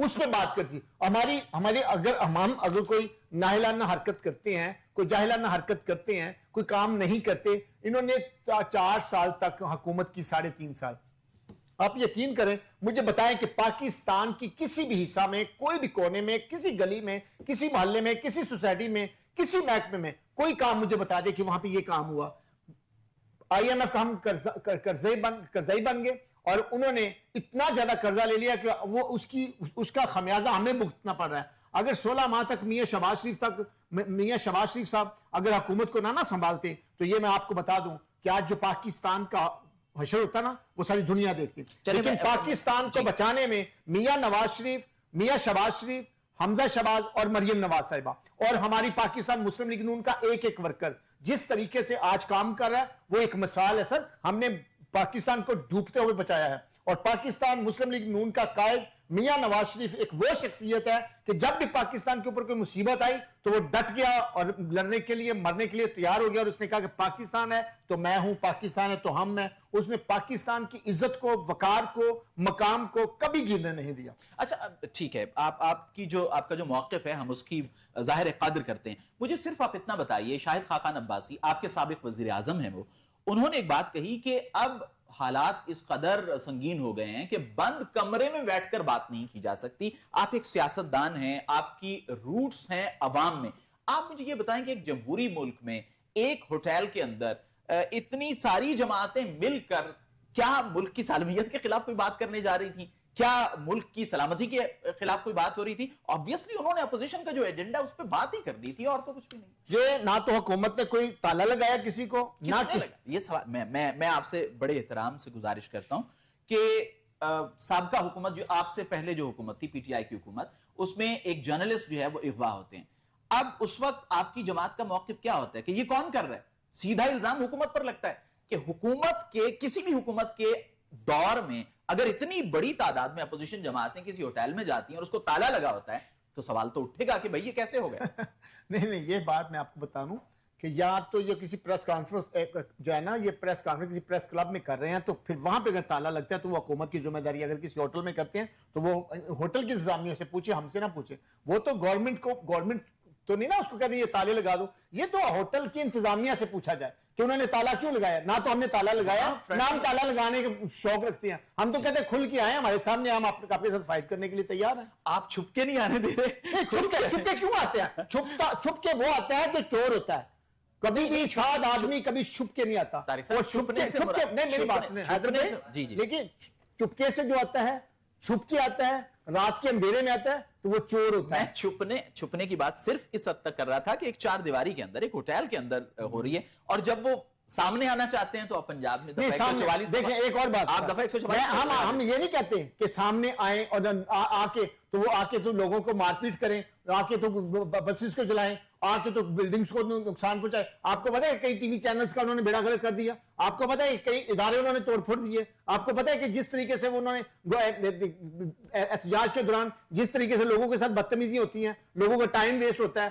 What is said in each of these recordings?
اس پہ بات کرتی ہماری اگر کوئی نااہلانہ حرکت کرتے ہیں، کوئی جاہلانہ حرکت کرتے ہیں، کوئی کام نہیں کرتے. انہوں نے 4 سال تک حکومت کی، 3.5 سال. آپ یقین کریں، مجھے بتائیں کہ پاکستان کی کسی بھی حصہ میں، کوئی بھی کونے میں، کسی گلی میں، کسی محلے میں، کسی سوسائٹی میں، کسی محکمے میں کوئی کام مجھے بتا دے کہ وہاں پہ یہ کام ہوا. IMF کا ہم قرضائی بن گئے اور انہوں نے اتنا زیادہ قرضہ لے لیا کہ وہ اس کا خمیازہ ہمیں بھگتنا پڑ رہا ہے. اگر 16 ماہ تک میاں شہباز شریف صاحب اگر حکومت کو نہ سنبھالتے تو یہ میں آپ کو بتا دوں کہ آج جو پاکستان کا حشر ہوتا نا وہ ساری دنیا دیکھتی. لیکن پاکستان کو بچانے میں میاں نواز شریف، میاں شہباز شریف، حمزہ شہباز اور مریم نواز صاحبہ اور ہماری پاکستان مسلم لیگ نون کا ایک ورکر جس طریقے سے آج کام کر رہا ہے وہ ایک مثال ہے. سر ہم نے پاکستان کو ڈوبتے ہوئے بچایا ہے اور پاکستان مسلم لیگ نون کا قائد میاں نواز شریف ایک وہ شخصیت ہے کہ جب بھی پاکستان کے اوپر کوئی مصیبت آئی تو وہ ڈٹ گیا اور لڑنے کے لیے، مرنے کے لیے تیار ہو گیا اور اس نے کہا کہ پاکستان ہے تو میں ہوں، پاکستان ہے تو ہم ہیں. اس نے پاکستان کی عزت کو، وقار کو، مقام کو کبھی گرنے نہیں دیا. اچھا ٹھیک ہے، آپ کا جو موقف ہے ہم اس کی ظاہر قدر کرتے ہیں. مجھے صرف آپ اتنا بتائیے، شاہد خاقان عباسی آپ کے سابق وزیر اعظم ہیں، انہوں نے ایک بات کہی کہ اب حالات اس قدر سنگین ہو گئے ہیں کہ بند کمرے میں بیٹھ کر بات نہیں کی جا سکتی. آپ ایک سیاستدان ہیں، آپ کی روٹس ہیں عوام میں. آپ مجھے یہ بتائیں کہ ایک جمہوری ملک میں ایک ہوٹل کے اندر اتنی ساری جماعتیں مل کر کیا ملک کی سالمیت کے خلاف کوئی بات کرنے جا رہی تھی؟ کیا ملک کی سلامتی کے خلاف کوئی بات ہو رہی تھی؟ obviously انہوں نے اپوزیشن کا جو ایجنڈا اس پہ بات ہی کرنی تھی اور تو کچھ بھی نہیں. یہ نہ تو حکومت نے کوئی تالا لگایا کسی کو، نہ یہ سوال میں آپ سے بڑے احترام سے گزارش کرتا ہوں کہ سابقہ حکومت جو آپ سے پہلے جو حکومت تھی، PTI کی حکومت، اس میں ایک جرنلسٹ جو ہے وہ اغوا ہوتے ہیں. اب اس وقت آپ کی جماعت کا موقف کیا ہوتا ہے کہ یہ کون کر رہا ہے؟ سیدھا الزام حکومت پر لگتا ہے کہ حکومت کے کسی بھی حکومت کے دور میں اگر اتنی بڑی تعداد میں اپوزیشن جماعتیں کسی ہوٹل میں جاتی ہیں اور اس کو تالا لگا ہوتا ہے تو سوال تو اٹھے گا کہ بھئی یہ کیسے ہو گیا؟ نہیں یہ بات میں آپ کو بتا دوں کہ یا تو یہ کسی پریس کانفرنس جو ہے نا، یہ پریس کانفرنس کسی پریس کلب میں کر رہے ہیں تو پھر وہاں پہ اگر تالا لگتا ہے تو وہ حکومت کی ذمہ داری. اگر کسی ہوٹل میں کرتے ہیں تو وہ ہوٹل کی انتظامیہ سے پوچھے، ہم سے نہ پوچھے. وہ تو گورنمنٹ تو نہیں نا اس کو کہتے یہ تالے لگا دو. یہ تو ہوٹل کی انتظامیہ سے پوچھا جائے کہ انہوں نے تالا کیوں لگایا. نہ تو ہم نے تالا لگایا، نہ ہم تالا لگانے کے شوق رکھتے ہیں. ہم تو کہتے ہیں کھل کے آئے، ہمارے سامنے، ہم آپ کے ساتھ فائٹ کرنے کے لیے تیار ہیں. آپ چھپ کے نہیں آنے دے رہے. چھپ کے کیوں آتے ہیں؟ چھپ کے وہ آتا ہے جو چور ہوتا ہے. کبھی بھی ساتھ آدمی کبھی چھپ کے نہیں آتا. اور چھپکے نہیں، میری بات سنیں حیدر بھائی، لیکن چپکے سے جو آتا ہے، چھپ کے آتا ہے، رات کے اندھیرے میں آتا ہے تو وہ چور ہوتا ہے. میں چھپنے کی بات صرف اس حد تک کر رہا تھا کہ ایک 4 دیواری کے اندر، ایک ہوٹل کے اندر ہو رہی ہے اور جب وہ سامنے آنا چاہتے ہیں تو آپ پنجاب میں دفعہ 144 دیکھیں. ایک اور بات، آپ دفعہ 144 ہم یہ نہیں کہتے کہ سامنے آئیں اور آ کے تو وہ آ کے تو لوگوں کو مار پیٹ کریں، آ کے تو بسز کو جلائیں، آ کے تو بلڈنگز کو نقصان پہنچائے. آپ کو پتا ہے کئی ٹی وی چینلز کا انہوں نے بیڑا غرق کر دیا. آپ کو پتا ہے کئی ادارے انہوں نے توڑ پھوڑ دیے. آپ کو پتا ہے کہ جس طریقے سے انہوں نے احتجاج کے دوران جس طریقے سے لوگوں کے ساتھ بدتمیزی ہوتی ہیں، لوگوں کا ٹائم ویسٹ ہوتا ہے،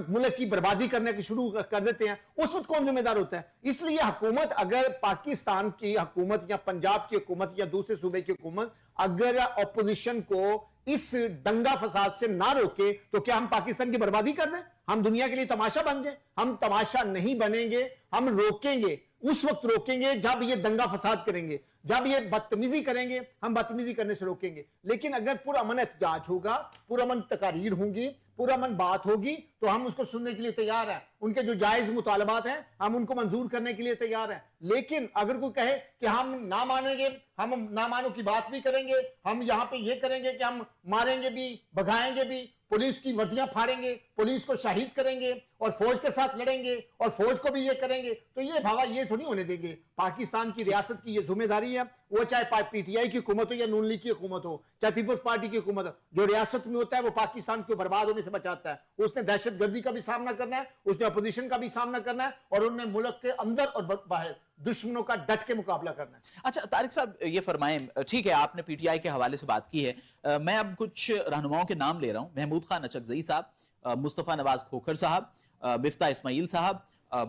ملک کی بربادی کرنے کی شروع کر دیتے ہیں، اس وقت کون ذمہ دار ہوتا ہے؟ اس لیے حکومت، اگر پاکستان کی حکومت یا پنجاب کی حکومت یا دوسرے صوبے کی حکومت اگر اپوزیشن کو اس دنگا فساد سے نہ روکے تو کیا ہم پاکستان کی بربادی کر دیں؟ ہم دنیا کے لیے تماشا بن جائیں؟ ہم تماشا نہیں بنیں گے. ہم روکیں گے، اس وقت روکیں گے جب یہ دنگا فساد کریں گے، جب یہ بدتمیزی کریں گے ہم بدتمیزی کرنے سے روکیں گے. لیکن اگر پرامن احتجاج ہوگا، پرامن تقاریر ہوں گی، پرامن بات ہوگی تو ہم اس کو سننے کے لیے تیار ہیں. ان کے جو جائز مطالبات ہیں ہم ان کو منظور کرنے کے لیے تیار ہیں. لیکن اگر کوئی کہے کہ ہم نہ مانیں گے، ہم نہ مانو کی بات بھی کریں گے، ہم یہاں پہ یہ کریں گے کہ ہم ماریں گے بھی، بھگائیں گے بھی، پولیس کی وردیاں پھاڑیں گے، پولیس کو شہید کریں گے اور فوج کے ساتھ لڑیں گے اور فوج کو بھی یہ کریں گے، تو یہ بھاوا یہ تو نہیں ہونے دیں گے. پاکستان کی ریاست کی یہ ذمہ داری ہے، وہ چاہے PTI کی حکومت ہو یا نون لیگ کی حکومت ہو، چاہے پیپلز پارٹی کی حکومت ہو. جو ریاست میں ہوتا ہے وہ پاکستان کو برباد ہونے سے بچاتا ہے. اس نے دہشت گردی کا بھی سامنا کرنا ہے، اس نے اپوزیشن کا بھی سامنا کرنا ہے اور انہوں نے ملک کے اندر اور باہر دشمنوں کا ڈٹ کے مقابلہ کرنا ہے. اچھا طارق صاحب یہ فرمائیں، ٹھیک ہے آپ نے PTI کے حوالے سے بات کی ہے، میں اب کچھ رہنماؤں کے نام لے رہا ہوں. محمود خان اچکزئی صاحب، مصطفیٰ نواز کھوکھر صاحب، مفتاح اسماعیل صاحب،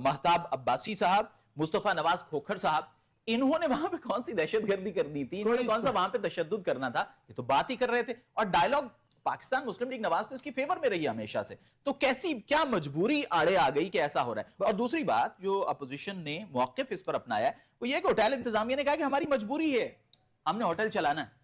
مہتاب عباسی صاحب، مصطفیٰ نواز کھوکھر صاحب. انہوں نے وہاں پہ کون سی دہشت گردی کرنی تھی؟ انہوں نے کون سا وہاں پہ تشدد کرنا تھا؟ یہ تو بات ہی کر رہے تھے اور ڈائلاگ پاکستان مسلم لیگ نواز تو اس کی فیور میں رہی ہے ہمیشہ سے, تو کیسی کیا مجبوری آڑے آ گئی کہ ایسا ہو رہا ہے؟ اور دوسری بات جو اپوزیشن نے موقف اس پر اپنایا ہے وہ یہ کہ ہوٹل انتظامیہ نے کہا کہ ہماری مجبوری ہے, ہم نے ہوٹل چلانا ہے.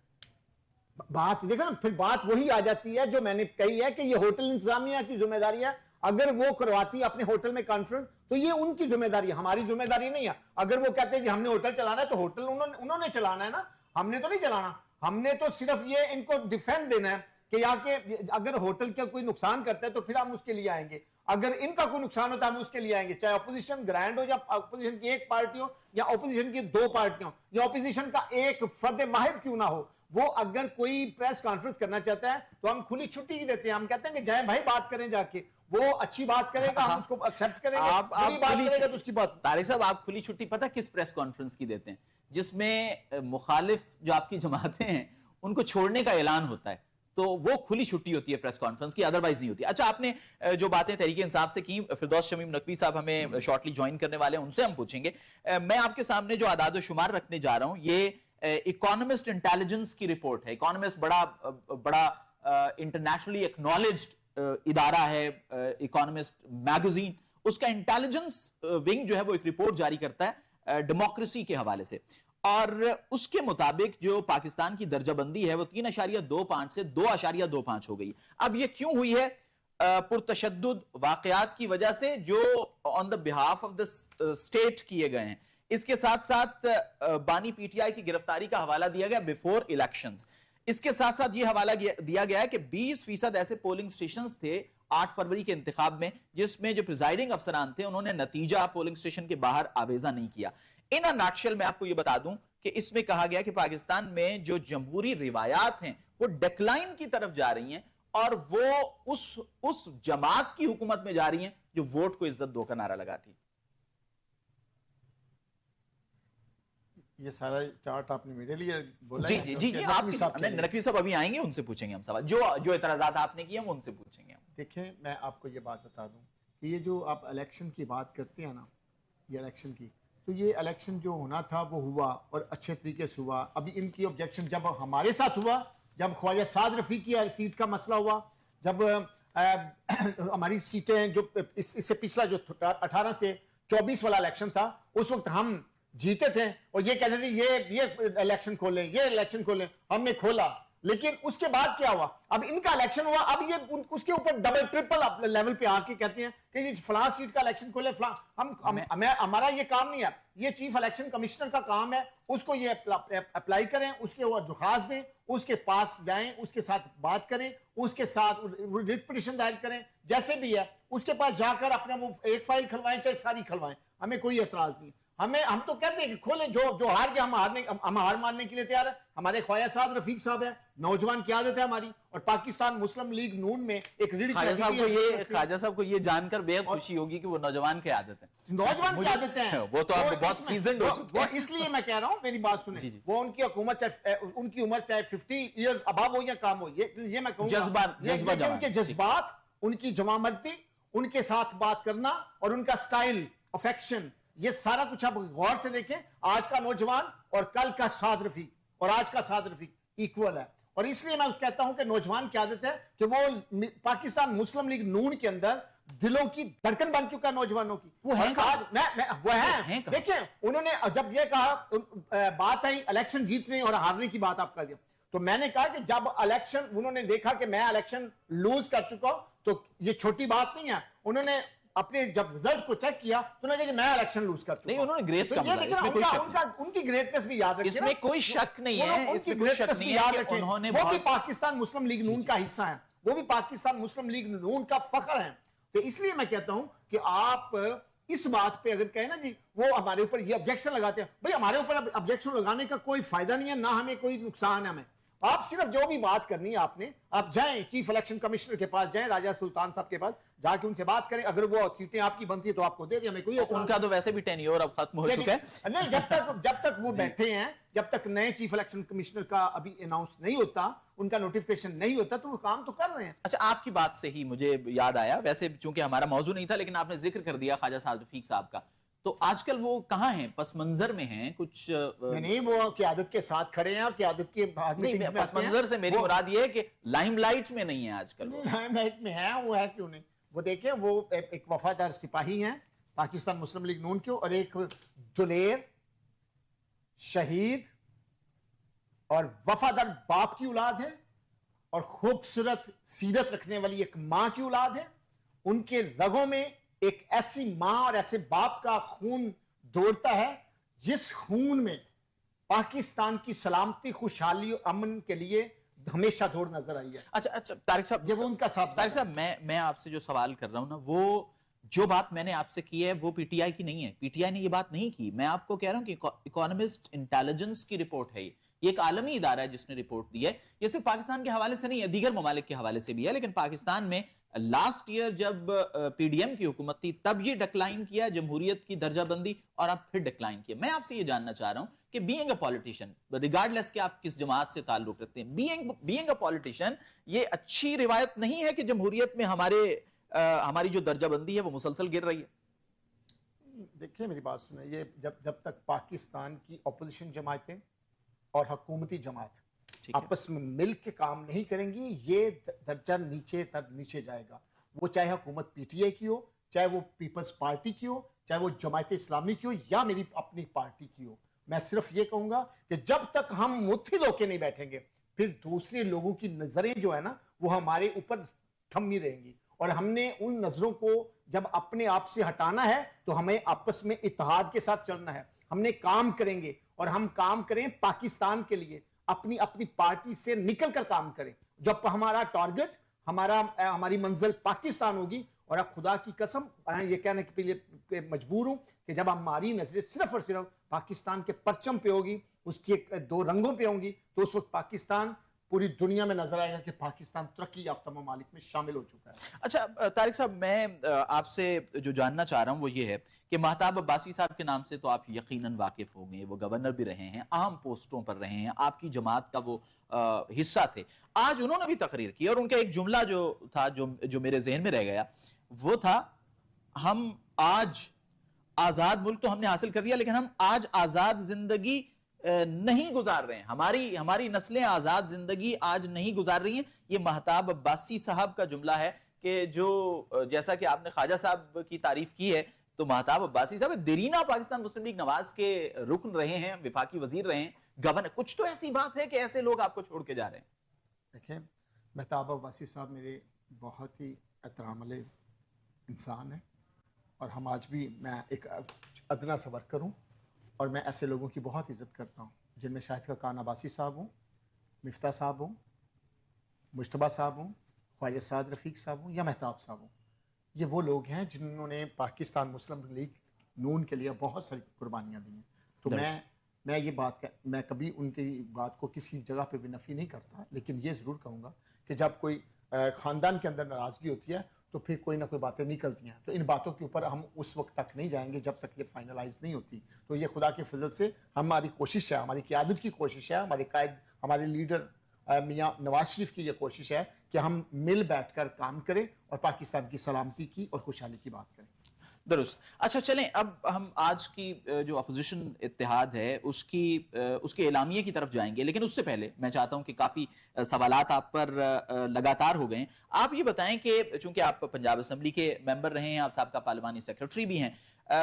بات دیکھیں نا, پھر بات وہی آ جاتی ہے جو میں نے کہی ہے کہ یہ ہوٹل انتظامیہ کی ذمہ داری ہے. اگر وہ کرواتی اپنے ہوٹل میں کانفرنس تو یہ ان کی ذمہ داری ہے, ہماری ذمہ داری نہیں ہے. اگر وہ کہتے ہیں کہ ہم نے ہوٹل چلانا ہے تو ہوٹل انہوں نے چلانا ہے نا, ہم نے تو نہیں چلانا. ہم نے تو صرف یہ ان کو ڈیفینڈ دینا ہے کہ یا کہ اگر ہوٹل کا کوئی نقصان کرتا ہے تو پھر ہم اس کے لیے آئیں گے, اگر ان کا کوئی نقصان ہوتا ہے ہم اس کے لیے آئیں گے, چاہے اپوزیشن گرینڈ ہو یا اپوزیشن کی ایک پارٹی ہو یا اپوزیشن کی 2 پارٹیاں ہو یا اپوزیشن کا ایک فرد واحد کیوں نہ ہو. وہ اگر کوئی پریس کانفرنس کرنا چاہتا ہے تو ہم کھلی چھٹی ہی دیتے ہیں, ہم کہتے ہیں کہ جائیں بھائی بات کریں جا کے, وہ اچھی بات کرے گا ہم اس کو ایکسپٹ کریں گے, بری بات کرے گا تو اس کی بات. طارق صاحب آپ کھلی چھٹی پتہ کس پریس کانفرنس کی دیتے ہیں؟ جس میں مخالف جو آپ کی جماعتیں ہیں ان کو چھوڑنے کا اعلان ہوتا ہے, تو وہ کھلی چھٹی ہوتی ہے پریس کانفرنس کی, ادروائز نہیں ہوتی. اچھا, آپ نے جو باتیں تحریک انصاف سے کی, فردوس شمیم نقوی صاحب ہمیں شارٹلی جوائن کرنے والے ہیں, ان سے ہم پوچھیں گے. میں آپ کے سامنے جو اعداد و شمار رکھنے جا رہا ہوں یہ اکانومسٹ انٹیلیجنس کی رپورٹ ہے. اکانومسٹ بڑا انٹرنیشنلی ایکنالجڈ ادارہ ہے, اکانومسٹ میگزین, اس کا انٹیلیجنس ونگ جو ہے وہ ایک رپورٹ جاری کرتا ہے ڈیموکریسی کے حوالے سے, اور اس کے مطابق جو پاکستان کی درجہ بندی ہے وہ 3.25 سے 2.25 ہو گئی. اب یہ کیوں ہوئی ہے؟ پرتشدد واقعات کی وجہ سے جو آن دا بہاف آف دا اسٹیٹ کیے گئے ہیں. اس کے ساتھ ساتھ بانی پی ٹی آئی کی گرفتاری کا حوالہ دیا گیا بیفور الیکشنز. اس کے ساتھ ساتھ یہ حوالہ دیا گیا ہے کہ 20% ایسے پولنگ سٹیشنز تھے 8 فروری کے انتخاب میں جس میں جو پریزائڈنگ افسران تھے انہوں نے نتیجہ پولنگ سٹیشن کے باہر آویزہ نہیں کیا. ان ا نٹشل میں آپ کو یہ بتا دوں کہ اس میں کہا گیا کہ پاکستان میں جو جمہوری روایات ہیں وہ ڈیکلائن کی طرف جا رہی ہیں اور وہ اس جماعت کی حکومت میں جا رہی ہیں جو ووٹ کو عزت دو کا نعرہ لگاتی. یہ سارا چارٹ آپ نے میرے لیے بولا. جی جی جی, آپ نقوی صاحب ابھی آئیں گے, ان سے پوچھیں گے ہم سوال, جو اعتراضات آپ نے کیے ہم ان سے پوچھیں گے. دیکھیں, میں آپ کو یہ بات بتا دوں کہ یہ جو آپ الیکشن کی بات کرتے ہیں نا, یہ الیکشن کی, تو یہ الیکشن جو ہونا تھا وہ ہوا اور اچھے طریقے سے ہوا. ابھی ان کی آبجیکشن جب ہمارے ساتھ ہوا, جب خواجہ سعد رفیق کی سیٹ کا مسئلہ ہوا, جب ہماری سیٹیں جو اس سے پچھلا جو 18 سے 24 والا الیکشن تھا اس وقت ہم جیتے تھے اور یہ کہتے تھے یہ الیکشن کھولیں, یہ الیکشن کھولیں, ہم نے کھولا. لیکن اس کے بعد کیا ہوا؟ اب ان کا الیکشن ہوا, اب یہ اس کے اوپر ڈبل ٹرپل لیول پہ آ کے کہتے ہیں کہ یہ فلاں سیٹ کا الیکشن کھولے فلاں. ہمارا یہ کام نہیں ہے, یہ چیف الیکشن کمشنر کا کام ہے, اس کو یہ اپلائی کریں, اس کے وہ درخواست دیں, اس کے پاس جائیں, اس کے ساتھ بات کریں, اس کے ساتھ ریٹ پٹیشن دائر کریں, جیسے بھی ہے اس کے پاس جا کر اپنا وہ ایک فائل کھلوائیں چاہے ساری کھلوائیں, ہمیں کوئی اعتراض نہیں. ہم تو کہتے ہیں کہ کھولیں, جو ہار گیا ہم ہار ماننے کے لیے تیار ہیں. ہمارے خواجہ صاحب رفیق صاحب ہیں, نوجوان قیادت ہے ہماری, اور پاکستان مسلم لیگ نون میں ایک ریڑھ خواجہ صاحب کو یہ جان کر بے حد خوشی ہوگی کہ وہ نوجوان قیادت ہیں. نوجوان قیادت ہیں, وہ تو آپ بہت سیزنڈ ہو چکے ہیں. اس لیے میں کہہ رہا ہوں, میری بات سنیں, وہ ان کی حکومت چاہے ان کی عمر چاہے 50 ایئرز اباو ہو یا کام ہو, یہ میں کہوں گا ان کے جذبات, ان کی جوانمردی, ان کے ساتھ بات کرنا اور ان کا سٹائل, افیکشن, یہ سارا کچھ آپ غور سے دیکھیں. آج کا نوجوان اور کل کا سعد رفیق اور آج کا سعد رفیق ایکول ہے, اور اس لیے میں کہتا ہوں کہ نوجوان کی عادت ہے کہ وہ پاکستان مسلم لیگ نون کے اندر دلوں کی دھڑکن بن چکا نوجوانوں کی. وہ ہیں دیکھیں, انہوں نے جب یہ کہا بات آئی الیکشن جیتنے اور ہارنے کی بات آپ کر دیا, تو میں نے کہا کہ جب الیکشن انہوں نے دیکھا کہ میں الیکشن لوز کر چکا ہوں تو یہ چھوٹی بات نہیں ہے. انہوں نے اپنے جب رزلٹ کو چیک کیا تو انہوں نے کہا میں الیکشن لوز کر چکا. نہیں, انہوں نے گریس کا مطلب اس میں کوئی شک نہیں, ان کی گریٹنس بھی یاد رکھیں, اس میں کوئی شک نہیں ہے, اس میں کوئی شک نہیں ہے کہ انہوں نے وہ بھی پاکستان مسلم لیگ نون کا حصہ ہیں, وہ بھی پاکستان مسلم لیگ نون کا فخر ہیں. تو اس لیے میں کہتا ہوں کہ آپ اس بات پہ اگر کہیں نا جی وہ ہمارے اوپر یہ آبجیکشن لگاتے ہیں, بھئی ہمارے اوپر آبجیکشن لگانے کا کوئی فائدہ نہیں ہے, نہ ہمیں کوئی نقصان ہے. ہمیں آپ صرف جو بھی بات کرنی ہے آپ جائیں چیف الیکشن کمشنر کے پاس جائیں, راجہ سلطان صاحب کے پاس جا کے ان سے بات کریں, اگر وہ سیٹیں آپ کی بنتی ہے تو آپ کو دے دیں, ہمیں کوئی ان کا تو ویسے بھی ٹینیور اب ختم ہو چکا ہے. نہیں, جب تک وہ بیٹھے ہیں, جب تک نئے چیف الیکشن کمشنر کا ابھی اناؤنس نہیں ہوتا, ان کا نوٹیفیکیشن نہیں ہوتا, تو وہ کام تو کر رہے ہیں. اچھا, آپ کی بات سے ہی مجھے یاد آیا, ویسے چونکہ ہمارا موضوع نہیں تھا لیکن آپ نے ذکر کر دیا خواجہ سعد رفیق صاحب کا, تو آج کل وہ کہاں ہیں؟ پس منظر میں ہیں کچھ نہیں وہ قیادت کے ساتھ کھڑے ہیں اور قیادت کے باہر نہیں، پس منظر سے میری مراد یہ ہے کہ لائم لائٹ میں نہیں ہے آج کل. لائم لائٹ میں ہے، وہ ہے کیوں نہیں. وہ دیکھیں وہ ایک وفادار سپاہی ہیں پاکستان مسلم لیگ نون کے، اور ایک دلیر شہید اور وفادار باپ کی اولاد ہے، اور خوبصورت سیرت رکھنے والی ایک ماں کی اولاد ہے. ان کے رگوں میں ایک ایسی ماں اور ایسے باپ کا خون دوڑتا ہے جس خون میں پاکستان کی سلامتی، خوشحالی اور امن کے لیے ہمیشہ دوڑ نظر آئی ہے. اچھا طارق صاحب، یہ وہ ان کا طارق صاحب میں آپ سے جو سوال کر رہا ہوں نا، وہ جو بات میں نے آپ سے کی ہے وہ پی ٹی آئی کی نہیں ہے. پی ٹی آئی نے یہ بات نہیں کی. میں آپ کو کہہ رہا ہوں کہ اکانومسٹ انٹیلیجنس کی رپورٹ ہے. یہ ایک عالمی ادارہ ہے جس نے رپورٹ دی ہے. یہ صرف پاکستان کے حوالے سے نہیں ہے، دیگر ممالک کے حوالے سے بھی ہے. لیکن پاکستان میں لاسٹ ایئر جب پی ڈی ایم کی حکومت تھی تب یہ ڈکلائن کیا جمہوریت کی درجہ بندی، اور اب پھر ڈکلائن کیا. میں آپ سے یہ جاننا چاہ رہا ہوں کہ بینگ اے پولیٹیشین، ریگارڈلیس کہ آپ کس جماعت سے تعلق رکھتے ہیں، بینگ اے پولیٹیشین، یہ اچھی روایت نہیں ہے کہ جمہوریت میں ہماری جو درجہ بندی ہے وہ مسلسل گر رہی ہے؟ دیکھیں میری بات سنیں، یہ جب تک پاکستان کی اپوزیشن جماعتیں اور حکومتی جماعت آپس میں مل کے کام نہیں کریں گی، یہ درجہ نیچے جائے گا. وہ چاہے حکومت پی ٹی آئی کی ہو، چاہے وہ پیپلز پارٹی کی ہو، چاہے وہ جماعت اسلامی کی ہو، یا میری اپنی پارٹی کی ہو. میں صرف یہ کہوں گا کہ جب تک ہم متحد ہو کے نہیں بیٹھیں گے، پھر دوسرے لوگوں کی نظریں جو ہے نا وہ ہمارے اوپر تھمی رہیں گی. اور ہم نے ان نظروں کو جب اپنے آپ سے ہٹانا ہے تو ہمیں آپس میں اتحاد کے ساتھ چلنا ہے. ہم نے کام کریں گے، اور ہم کام کریں پاکستان کے لیے، اپنی پارٹی سے نکل کر کام کریں. جب ہمارا ٹارگٹ، ہماری منزل پاکستان ہوگی. اور اب خدا کی قسم میں یہ کہنے کے لیے مجبور ہوں کہ جب ہماری نظریں صرف اور صرف پاکستان کے پرچم پہ ہوگی، اس کے دو رنگوں پہ ہوں گی، تو اس وقت پاکستان پوری دنیا میں نظر آئے گا کہ پاکستان ترقی یافتہ ممالک میں شامل ہو چکا ہے. اچھا طارق صاحب، میں آپ سے جو جاننا چاہ رہا ہوں وہ یہ ہے کہ مہتاب عباسی صاحب کے نام سے تو آپ یقیناً واقف ہوں گے. وہ گورنر بھی رہے ہیں، اہم پوسٹوں پر رہے ہیں، آپ کی جماعت کا وہ حصہ تھے. آج انہوں نے بھی تقریر کی، اور ان کا ایک جملہ جو تھا جو میرے ذہن میں رہ گیا وہ تھا، ہم آج آزاد ملک تو ہم نے حاصل کر لیا، لیکن ہم آج آزاد زندگی نہیں گزار رہے ہیں. ہماری نسلیں آزاد زندگی آج نہیں گزار رہی ہیں. یہ مہتاب عباسی صاحب کا جملہ ہے کہ جو جیسا کہ آپ نے خواجہ صاحب کی تعریف کی ہے، تو مہتاب عباسی صاحب دیرینہ پاکستان مسلم لیگ نواز کے رکن رہے ہیں، وفاقی وزیر رہے ہیں، گورنر. کچھ تو ایسی بات ہے کہ ایسے لوگ آپ کو چھوڑ کے جا رہے ہیں. دیکھیں مہتاب عباسی صاحب میرے بہت ہی احترام والے انسان ہیں، اور ہم آج بھی، میں ایک ادنا سا ورکر ہوں، اور میں ایسے لوگوں کی بہت عزت کرتا ہوں، جن میں شاہد خاقان عباسی صاحب ہوں، مفتاح صاحب ہوں، مجتبیٰ صاحب ہوں، خواجہ سعد رفیق صاحب ہوں، یا مہتاب صاحب ہوں. یہ وہ لوگ ہیں جنہوں نے پاکستان مسلم لیگ نون کے لیے بہت ساری قربانیاں دی ہیں. تو میں یہ بات میں کبھی ان کی بات کو کسی جگہ پہ بھی نفی نہیں کرتا، لیکن یہ ضرور کہوں گا کہ جب کوئی خاندان کے اندر ناراضگی ہوتی ہے تو پھر کوئی نہ کوئی باتیں نکلتی ہیں. تو ان باتوں کے اوپر ہم اس وقت تک نہیں جائیں گے جب تک یہ فائنلائز نہیں ہوتی. تو یہ خدا کے فضل سے ہماری کوشش ہے، ہماری قیادت کی کوشش ہے، ہمارے قائد، ہمارے لیڈر میاں نواز شریف کی یہ کوشش ہے کہ ہم مل بیٹھ کر کام کریں اور پاکستان کی سلامتی کی اور خوشحالی کی بات کریں. درست. اچھا چلیں، اب ہم آج کی جو اپوزیشن اتحاد ہے اس کے اعلامیے کی طرف جائیں گے، لیکن اس سے پہلے میں چاہتا ہوں کہ کافی سوالات آپ پر لگاتار ہو گئے ہیں. آپ یہ بتائیں کہ چونکہ آپ پنجاب اسمبلی کے ممبر رہے ہیں، آپ صاحب کا پارلیمانی سیکرٹری بھی ہیں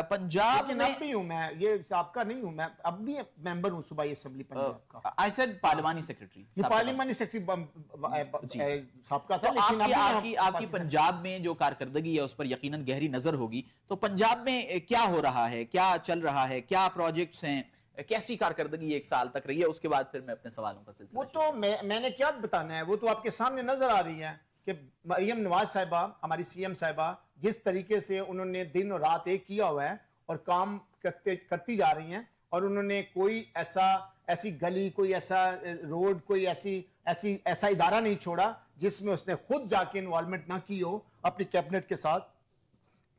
پنجاب میں. اب بھی ہوں میں، یہ سابقہ نہیں ہوں، میں اب بھی ممبر ہوں صوبائی اسمبلی پنجاب کا. I said پارلیمانی سیکرٹری. یہ پارلیمانی سیکرٹری سابقہ تھا، لیکن آپ کی پنجاب میں جو کارکردگی ہے اس پر یقیناً گہری نظر ہوگی. تو پنجاب میں کیا ہو رہا ہے، کیا چل رہا ہے، کیا پروجیکٹس ہیں، کیسی کارکردگی ایک سال تک رہی ہے؟ اس کے بعد پھر میں اپنے سوالوں کا سلسلہ. وہ تو میں نے کیا بتانا ہے، وہ تو آپ کے سامنے نظر آ رہی ہے کہ مریم نواز صاحبہ، ہماری سی ایم صاحبہ، جس طریقے سے انہوں نے دن اور رات ایک کیا ہوا ہے اور کام کرتی جا رہی ہیں. اور انہوں نے کوئی ایسی گلی، کوئی ایسا روڈ، کوئی ایسا ادارہ نہیں چھوڑا جس میں اس نے خود جا کے انوالومنٹ نہ کی ہو اپنی کیبنٹ کے ساتھ.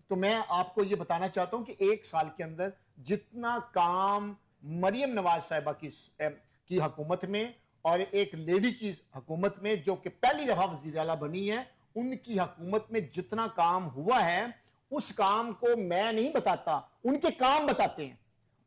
تو میں آپ کو یہ بتانا چاہتا ہوں کہ ایک سال کے اندر جتنا کام مریم نواز صاحبہ کی حکومت میں اور ایک لیڈی کی حکومت میں جو کہ پہلی دفعہ وزیر اعلیٰ بنی ہے، ان کی حکومت میں جتنا کام ہوا ہے اس کام کو میں نہیں بتاتا, ان کے کام بتاتے ہیں.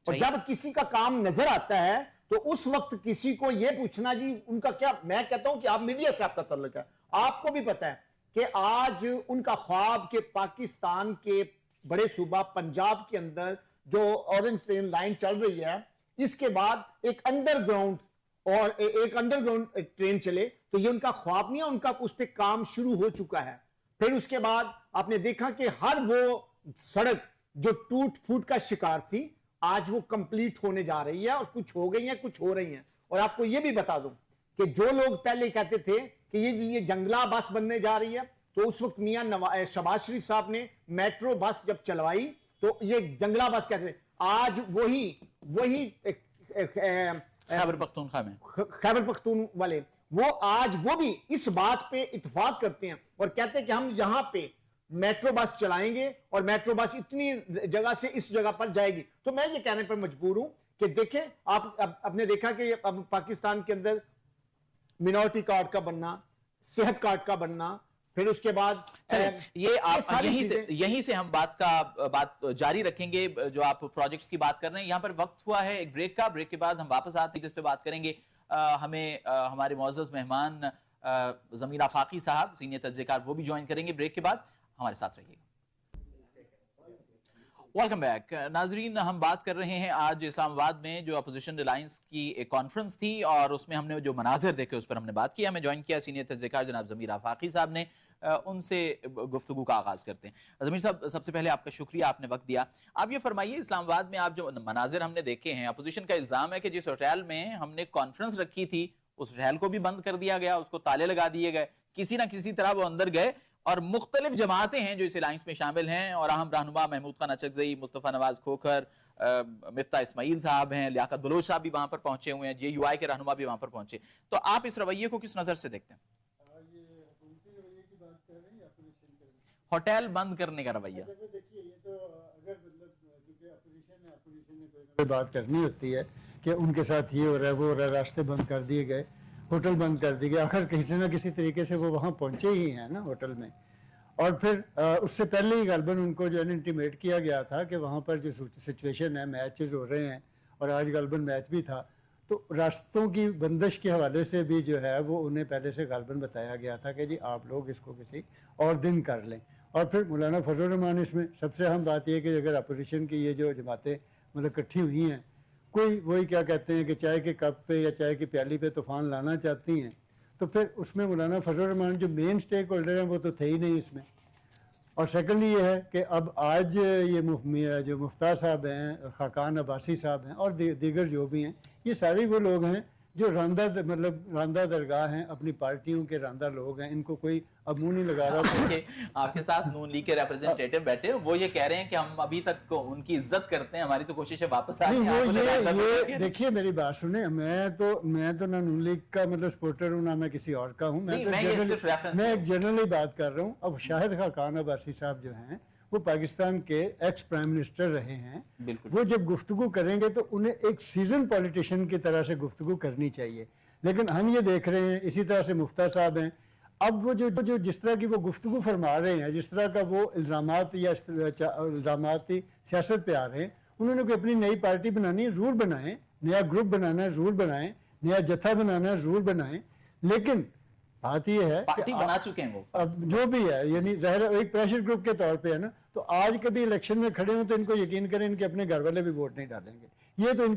اور جب کسی کا کام نظر آتا ہے تو اس وقت کسی کو یہ پوچھنا جی ان کا کیا, میں کہتا ہوں کہ آپ میڈیا سے آپ کا تعلق ہے, آپ کو بھی پتا ہے کہ آج ان کا خواب کہ پاکستان کے بڑے صوبہ پنجاب کے اندر جو اورنج ٹرین لائن چل رہی ہے, اس کے بعد ایک انڈر گراؤنڈ ٹرین چلے, تو یہ ان کا خواب نہیں ہے, ان کا اس پہ کام شروع ہو چکا ہے. پھر اس کے بعد آپ نے دیکھا کہ ہر وہ سڑک جو ٹوٹ پھوٹ کا شکار تھی آج وہ کمپلیٹ ہونے جا رہی ہے, اور کچھ ہو گئی ہیں, کچھ ہو رہی ہیں. اور آپ کو یہ بھی بتا دوں کہ جو لوگ پہلے کہتے تھے کہ یہ جنگلہ بس بننے جا رہی ہے, تو اس وقت میاں شہباز شریف صاحب نے میٹرو بس جب چلوائی تو یہ جنگلہ بس کہتے تھے. آج وہی خیبر پختونخوا میں خیبر پختون والے وہ آج وہ بھی اس بات پہ اتفاق کرتے ہیں اور کہتے ہیں کہ ہم یہاں پہ میٹرو بس چلائیں گے اور میٹرو بس اتنی جگہ سے اس جگہ پر جائے گی. تو میں یہ کہنے پر مجبور ہوں کہ دیکھیں آپ نے دیکھا کہ اب پاکستان کے اندر منورٹی کارڈ کا بننا, صحت کارڈ کا بننا, پھر اس کے بعد یہیں سے ہم بات جاری رکھیں گے. جو آپ پروجیکٹس کی بات کر رہے ہیں, یہاں پر وقت ہوا ہے ایک بریک کا. بریک کے بعد ہم واپس آتے ہیں جس پہ بات کریں گے. ہمیں ہمارے معزز مہمان ضمیر آفاقی صاحب سینئر تجزیہ کار وہ بھی جوائن کریں گے بریک کے بعد. ہمارے ساتھ رہیے گا. Welcome back. ناظرین, ہم بات کر رہے ہیں آج اسلام آباد میں جو اپوزیشن الائنس کی ایک کانفرنس تھی, اور اس میں ہم نے جو مناظر دیکھے اس پر ہم نے بات کی. ہمیں جوائن کیا سینئر تجزیہ کار جناب ضمیر آفاقی صاحب نے. ان سے گفتگو کا آغاز کرتے ہیں. ضمیر صاحب, سب سے پہلے آپ کا شکریہ, آپ نے وقت دیا. آپ یہ فرمائیے, اسلام آباد میں آپ جو مناظر ہم نے دیکھے ہیں, اپوزیشن کا الزام ہے کہ جس ہوٹل میں ہم نے کانفرنس رکھی تھی اس ہوٹل کو بھی بند کر دیا گیا, اس کو تالے لگا دیے گئے. کسی نہ کسی طرح وہ اندر گئے, اور مختلف جماعتیں ہیں جو اس الائنس میں شامل ہیں, اور اہم رہنما محمود خان اچکزئی, مصطفیٰ نواز کھوکھر, مفتاح اسماعیل صاحب ہیں, لیاقت بلوچ صاحب بھی وہاں پر پہنچے ہوئے ہیں, جے یو آئی کے رہنما بھی وہاں پر پہنچے. تو آپ اس رویے کو کس نظر سے دیکھتے ہیں؟ ہوٹل بند کرنے کا رویہ بات کرنی ہوتی ہے کہ ان کے ساتھ یہ ہو رہا ہے, وہ ہو رہا ہے, راستے بند کر دیے گئے, ہوٹل بند کر دیے گئے. آخر کسی نہ کسی طریقے سے وہ وہاں پہنچے ہی ہیں نا ہوٹل میں. اور پھر اس سے پہلے ہی غالباً ان کو جو ہے انٹیمیٹ کیا گیا تھا کہ وہاں پر جو سچویشن ہے, میچز ہو رہے ہیں, اور آج غالباً میچ بھی تھا, تو راستوں کی بندش کے حوالے سے بھی جو ہے وہ انہیں پہلے سے غالباً بتایا گیا تھا کہ جی آپ لوگ اس کو کسی اور دن کر لیں. اور پھر مولانا فضل الرحمان, اس میں سب سے اہم بات یہ کہ اگر اپوزیشن کی یہ جو جماعتیں مطلب اکٹھی ہوئی ہیں, کوئی وہی کیا کہتے ہیں کہ چائے کے کپ پہ یا چائے کی پیالی پہ طوفان لانا چاہتی ہیں, تو پھر اس میں مولانا فضل الرحمان جو مین سٹیک ہولڈر ہیں وہ تو تھے ہی نہیں اس میں. اور سیکنڈلی یہ ہے کہ اب آج یہ جو مفتاح صاحب ہیں, خاقان عباسی صاحب ہیں, اور دیگر جو بھی ہیں, یہ سارے وہ لوگ ہیں جو راندہ درگاہ ہیں, اپنی پارٹیوں کے راندہ لوگ ہیں. ان کو کوئی اب منہ نہیں لگا رہا. آپ کے ساتھ نون لیگ کے ریپرزنٹیٹیو بیٹھے, وہ یہ کہہ رہے ہیں کہ ہم ابھی تک ان کی عزت کرتے ہیں, ہماری تو کوشش ہے واپس آنے. دیکھیے میری بات سنیں, میں تو نہ نون لیگ کا مطلب سپورٹر ہوں, نہ میں کسی اور کا ہوں. میں ایک جنرلی بات کر رہا ہوں. اب شاہد خاقان عباسی صاحب جو ہیں وہ پاکستان کے ایکس پرائم منسٹر رہے ہیں. وہ جب گفتگو کریں گے تو انہیں ایک سیزن پولیٹیشین کی طرح سے گفتگو کرنی چاہیے. لیکن ہم یہ دیکھ رہے ہیں, اسی طرح سے مفتاح صاحب ہیں, اب وہ جو جس طرح کی وہ گفتگو فرما رہے ہیں, جس طرح کا وہ الزاماتی سیاست پہ آ رہے ہیں, انہوں نے کوئی اپنی نئی پارٹی بنانی ہے, ضرور بنائیں. نیا گروپ بنانا ہے, ضرور بنائیں. نیا جتھا بنانا ہے, ضرور بنائیں. لیکن بات یہ ہے پارٹی بنا چکے ہیں وہ, اب جو بھی ہے, یعنی ظاہر ایک پریشر گروپ کے طور پہ ہے نا, تو آج کبھی الیکشن میں کھڑے ہوں تو ان کو یقین کریں ان کے اپنے گھر والے بھی ووٹ نہیں ڈالیں گے. یہ تو ان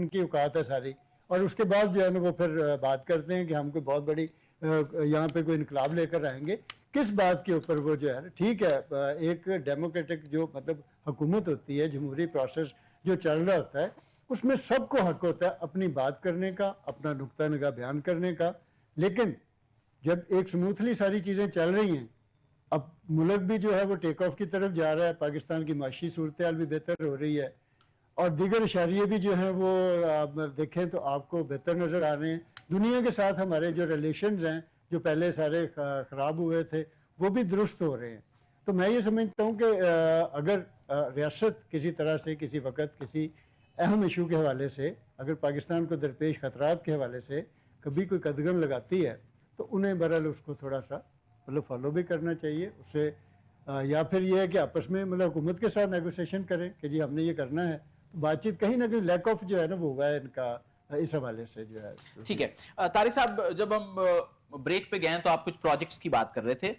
کی اوقات ہے ساری. اور اس کے بعد جو ہے نا وہ پھر بات کرتے ہیں کہ ہم کوئی بہت بڑی یہاں پہ کوئی انقلاب لے کر آئیں گے. کس بات کے اوپر وہ جو ہے, ٹھیک ہے ایک ڈیموکریٹک جو مطلب حکومت ہوتی ہے, جمہوری پروسیس جو چل رہا ہوتا ہے, اس میں سب کو حق ہوتا ہے اپنی بات کرنے کا, اپنا نقطہ نگاہ بیان کرنے کا. لیکن جب ایک سموتھلی ساری چیزیں چل رہی ہیں, اب ملک بھی جو ہے وہ ٹیک آف کی طرف جا رہا ہے, پاکستان کی معاشی صورتحال بھی بہتر ہو رہی ہے, اور دیگر اشاریے بھی جو ہیں وہ آپ دیکھیں تو آپ کو بہتر نظر آ رہے ہیں. دنیا کے ساتھ ہمارے جو ریلیشنز ہیں جو پہلے سارے خراب ہوئے تھے وہ بھی درست ہو رہے ہیں. تو میں یہ سمجھتا ہوں کہ اگر ریاست کسی طرح سے کسی وقت کسی اہم ایشو کے حوالے سے اگر پاکستان کو درپیش خطرات کے حوالے سے کبھی کوئی قدغن لگاتی ہے, تو انہیں بہرحال اس کو تھوڑا سا مطلب فالو بھی کرنا چاہیے, اس سے یا پھر یہ ہے کہ آپس میں مطلب حکومت کے ساتھ نیگوسیشن کریں کہ جی ہم نے یہ کرنا ہے. تو بات چیت کہیں نہ کہیں لیک آف جو ہے نا وہ ہوا ہے ان کا اس حوالے سے جو ہے. ٹھیک ہے طارق صاحب، جب ہم بریک پہ گئے تو آپ کچھ پروجیکٹس کی بات کر رہے تھے.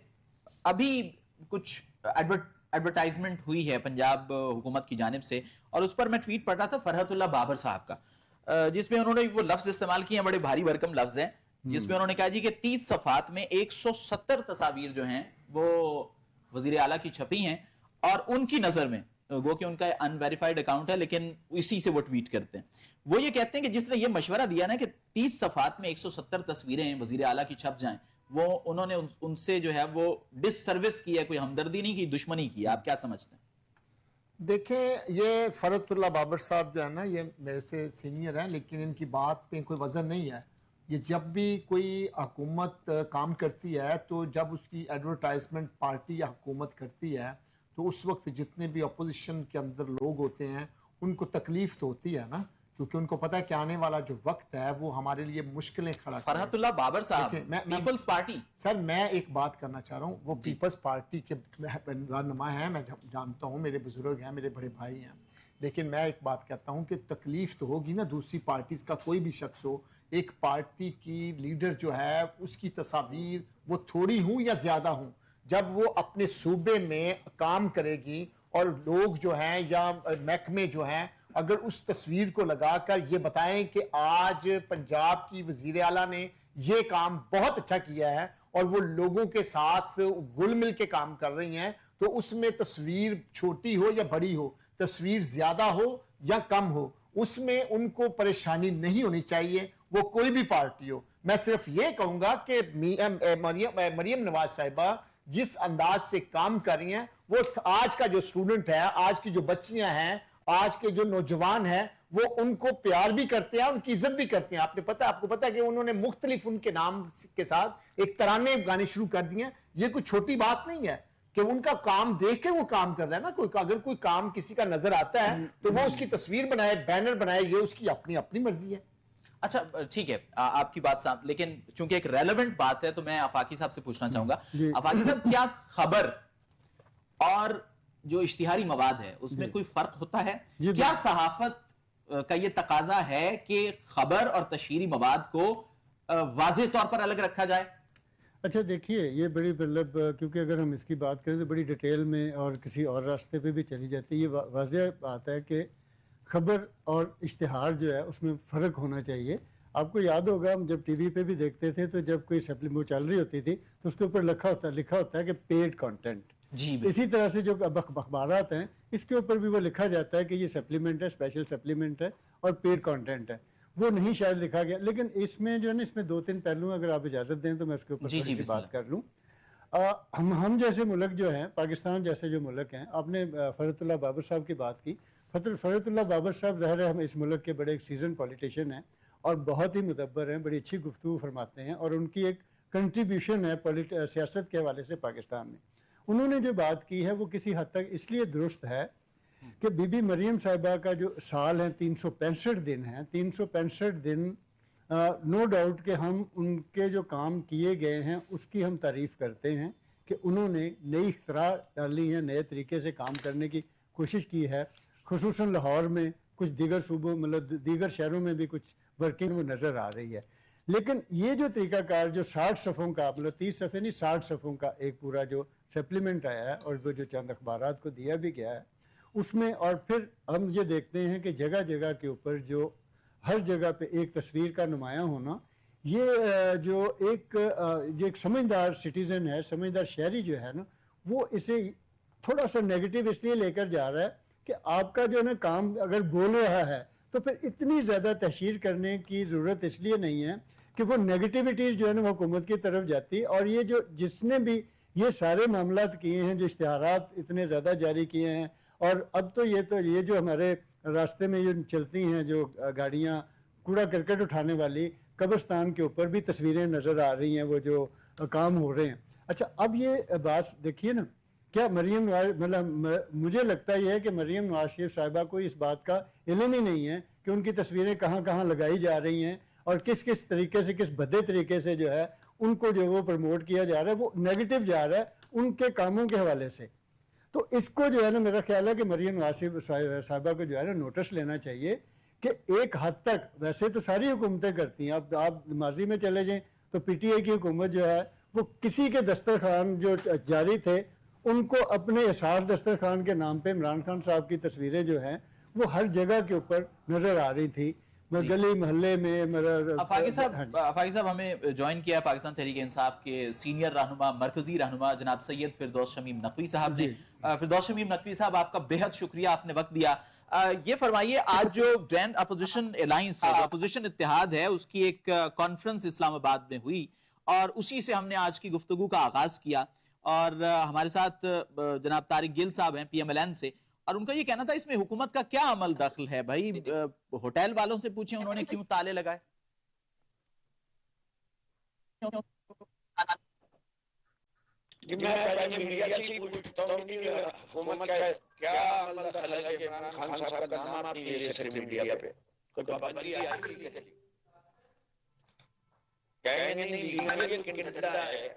ابھی کچھ ایڈورٹائزمنٹ ہوئی ہے پنجاب حکومت کی جانب سے، اور اس پر میں ٹویٹ پڑھ رہا تھا فرحت اللہ بابر صاحب کا، جس میں انہوں نے وہ لفظ استعمال کیے ہیں، بڑے بھاری بھرکم لفظ ہیں، جس میں انہوں نے کہا جی کہ 30 صفحات میں 170 تصاویر جو ہیں وہ وزیر اعلیٰ کی چھپی ہیں، اور ان کی نظر میں وہ کہ ان کا ان ویریفائڈ اکاؤنٹ ہے لیکن اسی سے وہ ٹویٹ کرتے ہیں. وہ یہ کہتے ہیں کہ جس نے یہ مشورہ دیا نا کہ 30 صفحات میں 170 تصویریں وزیر اعلیٰ کی چھپ جائیں، وہ انہوں نے ان سے جو ہے وہ ڈس سروس کی ہے، کوئی ہمدردی نہیں کی، دشمنی کی. آپ کیا سمجھتے ہیں؟ دیکھیں یہ فرحت اللہ بابر صاحب جو ہے نا یہ میرے سے سینئر ہیں، لیکن ان کی بات پہ کوئی وزن نہیں ہے. یہ جب بھی کوئی حکومت کام کرتی ہے تو جب اس کی ایڈورٹائزمنٹ پارٹی یا حکومت کرتی ہے تو اس وقت جتنے بھی اپوزیشن کے اندر لوگ ہوتے ہیں ان کو تکلیف تو ہوتی ہے نا، کیونکہ ان کو پتہ ہے کہ آنے والا جو وقت ہے وہ ہمارے لیے مشکلیں کھڑا کرے. فرحت اللہ بابر صاحب پیپلز پارٹی. سر میں ایک بات کرنا چاہ رہا ہوں، وہ پیپلز پارٹی کے رہنما ہیں، میں جانتا ہوں، میرے بزرگ ہیں، میرے بڑے بھائی ہیں، لیکن میں ایک بات کہتا ہوں کہ تکلیف تو ہوگی نا دوسری پارٹیز کا کوئی بھی شخص ہو. ایک پارٹی کی لیڈر جو ہے اس کی تصاویر وہ تھوڑی ہوں یا زیادہ ہوں، جب وہ اپنے صوبے میں کام کرے گی اور لوگ جو ہیں یا محکمے جو ہیں اگر اس تصویر کو لگا کر یہ بتائیں کہ آج پنجاب کی وزیر اعلیٰ نے یہ کام بہت اچھا کیا ہے اور وہ لوگوں کے ساتھ گل مل کے کام کر رہی ہیں، تو اس میں تصویر چھوٹی ہو یا بڑی ہو، تصویر زیادہ ہو یا کم ہو، اس میں ان کو پریشانی نہیں ہونی چاہیے، وہ کوئی بھی پارٹی ہو. میں صرف یہ کہوں گا کہ مریم نواز صاحبہ جس انداز سے کام کر رہی ہیں، وہ آج کا جو اسٹوڈنٹ ہے، آج کی جو بچیاں ہیں، آج کے جو نوجوان ہیں، وہ ان کو پیار بھی کرتے ہیں، ان کی عزت بھی کرتے ہیں. آپ کو پتہ ہے کہ انہوں نے مختلف ان کے نام کے ساتھ ایک ترانے گانے شروع کر دیے ہیں. یہ کوئی چھوٹی بات نہیں ہے کہ ان کا کام دیکھ کے وہ کام کر رہا ہے نا. اگر کوئی کام کسی کا نظر آتا ہے تو وہ اس کی تصویر بنائے، بینر بنائے، یہ اس کی اپنی مرضی ہے. اچھا ٹھیک ہے آپ کی بات صاحب، لیکن چونکہ ایک ریلیونٹ بات ہے تو میں آفاقی صاحب سے پوچھنا چاہوں گا. آفاقی صاحب، کیا خبر اور جو اشتہاری مواد ہے اس میں کوئی فرق ہوتا ہے؟ کیا صحافت کا یہ تقاضا ہے کہ خبر اور تشہیری مواد کو واضح طور پر الگ رکھا جائے؟ اچھا دیکھیے، یہ بڑی مطلب کیونکہ اگر ہم اس کی بات کریں تو بڑی ڈیٹیل میں اور کسی اور راستے پہ بھی چلی جاتی ہے. یہ واضح بات ہے کہ خبر اور اشتہار جو ہے اس میں فرق ہونا چاہیے. آپ کو یاد ہوگا ہم جب ٹی وی پہ بھی دیکھتے تھے تو جب کوئی سپلیمنٹ چل رہی ہوتی تھی تو اس کے اوپر لکھا ہوتا ہے کہ پیڈ کانٹینٹ. جی اسی طرح سے جو اخبارات ہیں اس کے اوپر بھی وہ لکھا جاتا ہے کہ یہ سپلیمنٹ ہے، اسپیشل سپلیمنٹ ہے اور پیڈ کانٹینٹ ہے. وہ نہیں شاید لکھا گیا، لیکن اس میں جو ہے نا اس میں 2-3 پہلو اگر آپ اجازت دیں تو میں اس کے اوپر تھوڑی سی بات کر لوں. ہم جیسے ملک جو ہیں، پاکستان جیسے جو ملک ہیں، آپ نے فرحت اللہ بابر صاحب کی بات کی. فرحت اللہ بابر صاحب ظاہر ہے ہم اس ملک کے بڑے ایک سیزن پولیٹیشین ہیں اور بہت ہی مدبر ہیں، بڑی اچھی گفتگو فرماتے ہیں اور ان کی ایک کنٹریبیوشن ہے سیاست کے حوالے سے پاکستان میں. انہوں نے جو بات کی ہے وہ کسی حد تک اس لیے درست ہے کہ بی بی مریم صاحبہ کا جو سال ہے 365 دن ہیں، 365 دن نو ڈاؤٹ کہ ہم ان کے جو کام کیے گئے ہیں اس کی ہم تعریف کرتے ہیں کہ انہوں نے نئی اختراع ڈالی ہیں، نئے طریقے سے کام کرنے کی کوشش کی ہے. خصوصاً لاہور میں، کچھ دیگر صوبوں مطلب دیگر شہروں میں بھی کچھ ورکنگ وہ نظر آ رہی ہے. لیکن یہ جو طریقہ کار جو 60 صفحوں کا مطلب 30 صفحے نہیں 60 صفحوں کا ایک پورا جو سپلیمنٹ آیا ہے اور وہ جو چند اخبارات کو دیا بھی گیا ہے اس میں، اور پھر ہم یہ دیکھتے ہیں کہ جگہ جگہ کے اوپر جو ہر جگہ پہ ایک تصویر کا نمایاں ہونا، یہ جو ایک سمجھدار سٹیزن ہے، سمجھدار شہری جو ہے نا، وہ اسے تھوڑا سا نیگیٹو اس لیے لے کر جا رہا ہے کہ آپ کا جو ہے نا کام اگر بول رہا ہے تو پھر اتنی زیادہ تشہیر کرنے کی ضرورت اس لیے نہیں ہے کہ وہ نیگیٹیوٹیز جو ہے نا وہ حکومت کی طرف جاتی. اور یہ جو جس نے بھی یہ سارے معاملات کیے ہیں، جو اشتہارات اتنے زیادہ جاری کیے ہیں، اور اب تو یہ جو ہمارے راستے میں یہ چلتی ہیں جو گاڑیاں کوڑا کرکٹ اٹھانے والی، قبرستان کے اوپر بھی تصویریں نظر آ رہی ہیں وہ جو کام ہو رہے ہیں. اچھا اب یہ بات دیکھیے نا، کیا مریم نواز مطلب مجھے لگتا یہ ہے کہ مریم نواز شریف صاحبہ کو اس بات کا علم ہی نہیں ہے کہ ان کی تصویریں کہاں کہاں لگائی جا رہی ہیں اور کس کس طریقے سے، کس بھدے طریقے سے جو ہے ان کو جو وہ پروموٹ کیا جا رہا ہے، وہ نیگیٹو جا رہا ہے ان کے کاموں کے حوالے سے. تو اس کو جو ہے نا میرا خیال ہے کہ مریم نواز صاحبہ کو جو ہے نا نوٹس لینا چاہیے کہ ایک حد تک ویسے تو ساری حکومتیں کرتی ہیں. اب آپ ماضی میں چلے جائیں تو پی ٹی آئی کی حکومت جو ہے وہ کسی کے دسترخوان جو جاری تھے ان کو اپنے احساس دسترخوان کے نام پہ عمران خان صاحب کی تصویریں جو ہیں وہ ہر جگہ کے اوپر نظر آ رہی تھی, گلی محلے میں. فاقی صاحب ہمیں جوائن کیا پاکستان تحریک انصاف کے سینئر رہنما, مرکزی رہنما جناب سید فردوس شمیم نقوی صاحب نے. فردوس شمیم نقوی صاحب, آپ کا بہت شکریہ, آپ نے وقت دیا. یہ فرمائیے, آج جو گرینڈ اپوزیشن الائنس ہے, جو اپوزیشن اتحاد ہے, اس کی ایک کانفرنس اسلام آباد میں ہوئی اور اسی سے ہم نے آج کی گفتگو کا آغاز کیا. اور ہمارے ساتھ جناب طارق گل صاحب ہیں پی ایم ایل این سے, اور ان کا یہ کہنا تھا اس میں حکومت کا کیا عمل دخل ہے بھائی, ہوٹل والوں سے پوچھیں انہوں نے کیوں تالے لگائے. میں پہلے میڈیا سے پوچھتا ہوں کہ حکومت کا کیا عمل دخل ہے کہ عمران خان صاحب کا نام آپ نہیں لے سکتے میڈیا پہ, کوئی پابندی آئی ہے؟ کہیں گے نہیں لینا یہ ڈنڈا ہے.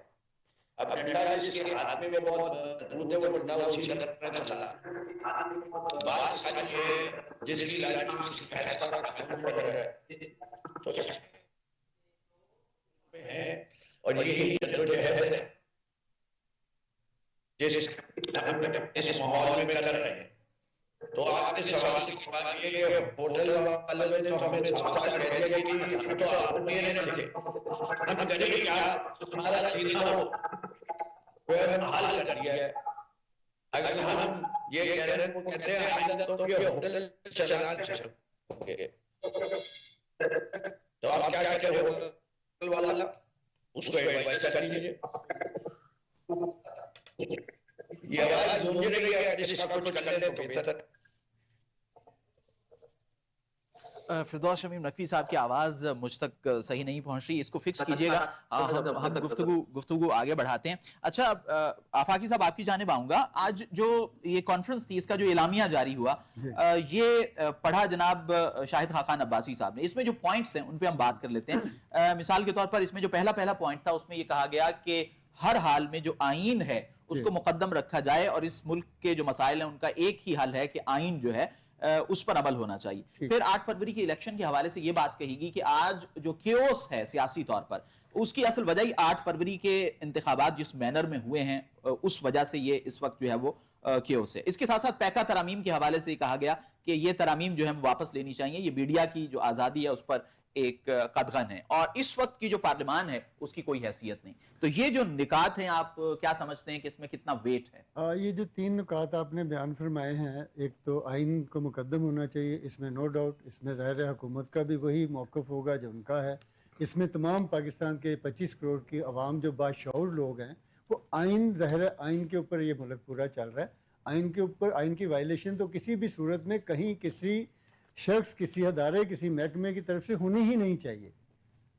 اب ڈنڈا جس کے ہاتھ میں بہت دودھ ہے وہ ڈنڈا اسی طرح پہ چلا. بات سچ ہے جس کی لاٹھی اس کی بھینس کا خون بڑھ رہا ہے تو اس میں ہے, اور یہی جدوجہد ہے جس ہم اس ماحول میں کر رہے ہیں. تو آپ کے سوال کی بات یہ ہے کہ ہوٹل والے نے تو ہمیں صاف کہہ دیا کہ ہم تو آپ کو دے رہے تھے, ہم کریں گے کیا, ہمارا سیدھا ہو ہم حل کر دیا ہے. اگر ہم یہ کہہ رہے ہیں کہتے ہیں آئندہ تو یہ ہوٹل چلان ہوں گے, تو آپ کیا کہتے ہیں ہوٹل والا اس کو ایڈوائز کر دیجیے. یہ آواز گونج رہی ہے جس کا کچھ کر لیں تو بہتر. فردوس شمیم نقوی صاحب کی آواز مجھ تک صحیح نہیں پہنچ رہی, اس کو فکس کیجئے گا, ہم گفتگو آگے بڑھاتے ہیں. اچھا آفاقی صاحب, آپ کی جانب آؤں گا. آج جو یہ کانفرنس تھی, اس کا جو اعلامیہ جاری ہوا, یہ پڑھا جناب شاہد خاقان عباسی صاحب نے. اس میں جو پوائنٹس ہیں ان پہ ہم بات کر لیتے ہیں. مثال کے طور پر اس میں جو پہلا پوائنٹ تھا, اس میں یہ کہا گیا کہ ہر حال میں جو آئین ہے اس کو مقدم رکھا جائے, اور اس ملک کے جو مسائل ہیں ان کا ایک ہی حل ہے کہ آئین جو ہے اس پر عمل ہونا چاہیے. پھر 8 فروری کے الیکشن کے حوالے سے یہ بات کہی گی کہ آج جو کیوس ہے سیاسی طور پر, اس کی اصل وجہ ہی 8 فروری کے انتخابات جس مینر میں ہوئے ہیں اس وجہ سے یہ اس وقت جو ہے وہ کیوس ہے. اس کے ساتھ ساتھ پیکا ترامیم کے حوالے سے کہا گیا کہ یہ ترامیم جو ہے واپس لینی چاہیے, یہ میڈیا کی جو آزادی ہے اس پر ایک قدغن ہے, اور اس وقت کی جو پارلیمان ہے اس کی کوئی حیثیت نہیں. تو یہ جو نکات ہیں, آپ کیا سمجھتے ہیں کہ اس میں کتنا ویٹ ہے؟ یہ جو 3 نکات آپ نے بیان فرمائے ہیں, ایک تو آئین کو مقدم ہونا چاہیے, اس میں نو ڈاؤٹ, اس میں ظاہر حکومت کا بھی وہی موقف ہوگا جو ان کا ہے. اس میں تمام پاکستان کے 25 کروڑ کی عوام جو باشعور لوگ ہیں وہ آئین, ظاہر آئین کے اوپر یہ ملک پورا چل رہا ہے. آئین کے اوپر آئین کی وائلیشن تو کسی بھی صورت میں کہیں کسی شخص, کسی ادارے, کسی محکمے کی طرف سے ہونی ہی نہیں چاہیے.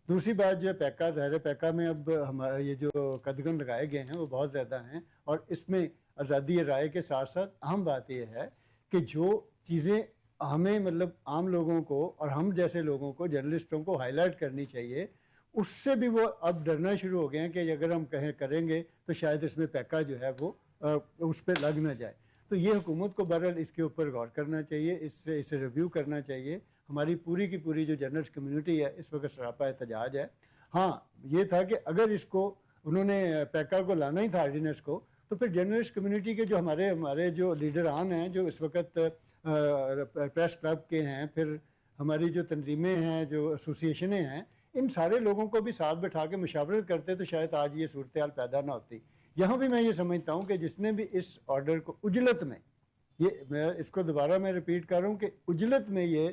دوسری بات جو ہے پیکا, ظاہر پیکا میں اب ہمارے یہ جو قدغن لگائے گئے ہیں وہ بہت زیادہ ہیں, اور اس میں آزادی رائے کے ساتھ ساتھ اہم بات یہ ہے کہ جو چیزیں ہمیں مطلب عام لوگوں کو اور ہم جیسے لوگوں کو, جرنلسٹوں کو ہائی لائٹ کرنی چاہیے, اس سے بھی وہ اب ڈرنا شروع ہو گئے ہیں کہ اگر ہم کریں گے تو شاید اس میں پیکا جو ہے وہ اس پہ لگ نہ جائے. تو یہ حکومت کو بہرحال اس کے اوپر غور کرنا چاہیے, اسے ریویو کرنا چاہیے. ہماری پوری کی پوری جو جرنلسٹ کمیونٹی ہے اس وقت سراپا احتجاج ہے. ہاں یہ تھا کہ اگر اس کو انہوں نے پیکا کو لانا ہی تھا آرڈیننس کو, تو پھر جرنلسٹ کمیونٹی کے جو ہمارے جو لیڈران ہیں جو اس وقت پریس کلب کے ہیں, پھر ہماری جو تنظیمیں ہیں, جو ایسوسیشنیں ہیں, ان سارے لوگوں کو بھی ساتھ بٹھا کے مشاورت کرتے تو شاید آج یہ صورتحال پیدا نہ ہوتی. یہاں بھی میں یہ سمجھتا ہوں کہ جس نے بھی اس آرڈر کو عجلت میں, یہ میں اس کو دوبارہ میں ریپیٹ کر رہا ہوں کہ عجلت میں یہ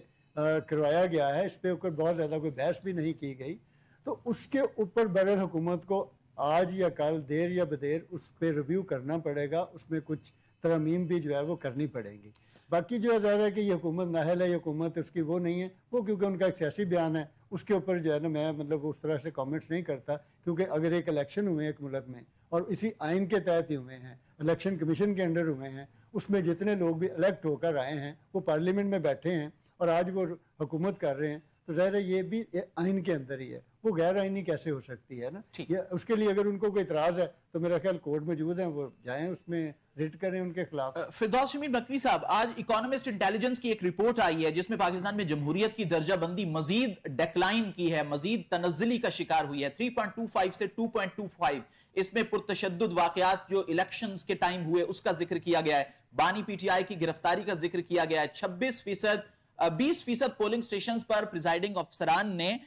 کروایا گیا ہے, اس پہ اوپر بہت زیادہ کوئی بحث بھی نہیں کی گئی, تو اس کے اوپر بہرحال حکومت کو آج یا کل, دیر یا بدیر, اس پہ ریویو کرنا پڑے گا. اس میں کچھ ترامیم بھی جو ہے وہ کرنی پڑیں گی. باقی جو ہے ظاہر ہے کہ یہ حکومت نااہل ہے, یہ حکومت اس کی وہ نہیں ہے, وہ کیونکہ ان کا ایک سیاسی بیان ہے, اس کے اوپر جو ہے نا میں مطلب اس طرح سے کامنٹس نہیں کرتا, کیونکہ اگر ایک الیکشن ہوئے ایک ملک میں اور اسی آئین کے تحت ہی ہوئے ہیں, الیکشن کمیشن کے انڈر ہوئے ہیں, اس میں جتنے لوگ بھی الیکٹ ہو کر آئے ہیں وہ پارلیمنٹ میں بیٹھے ہیں اور آج وہ حکومت کر رہے ہیں, تو ظاہر ہے یہ بھی آئین کے اندر ہی ہے، وہ غیر آئینی کیسے ہو سکتی ہے نا. اس کے لیے اگر ان کو کوئی اعتراض ہے تو میرا خیال کورٹ موجود ہیں، وہ جائیں اس میں ریٹ کریں ان کے خلاف. فردوس شمیم نقوی صاحب، آج اکانومسٹ انٹیلیجنس کی ایک رپورٹ آئی ہے جس میں پاکستان میں جمہوریت کی درجہ بندی مزید ڈیکلائن کی ہے، مزید تنزلی کا شکار ہوئی ہے، 3.25 سے 2.25. اس میں پرتشدد واقعات جو الیکشنز کے ٹائم ہوئے اس کا ذکر کیا گیا ہے، بانی پی ٹی آئی کی گرفتاری کا ذکر کیا گیا ہے، 20% پولنگ سٹیشنز پر پریزائیڈنگ افسران نے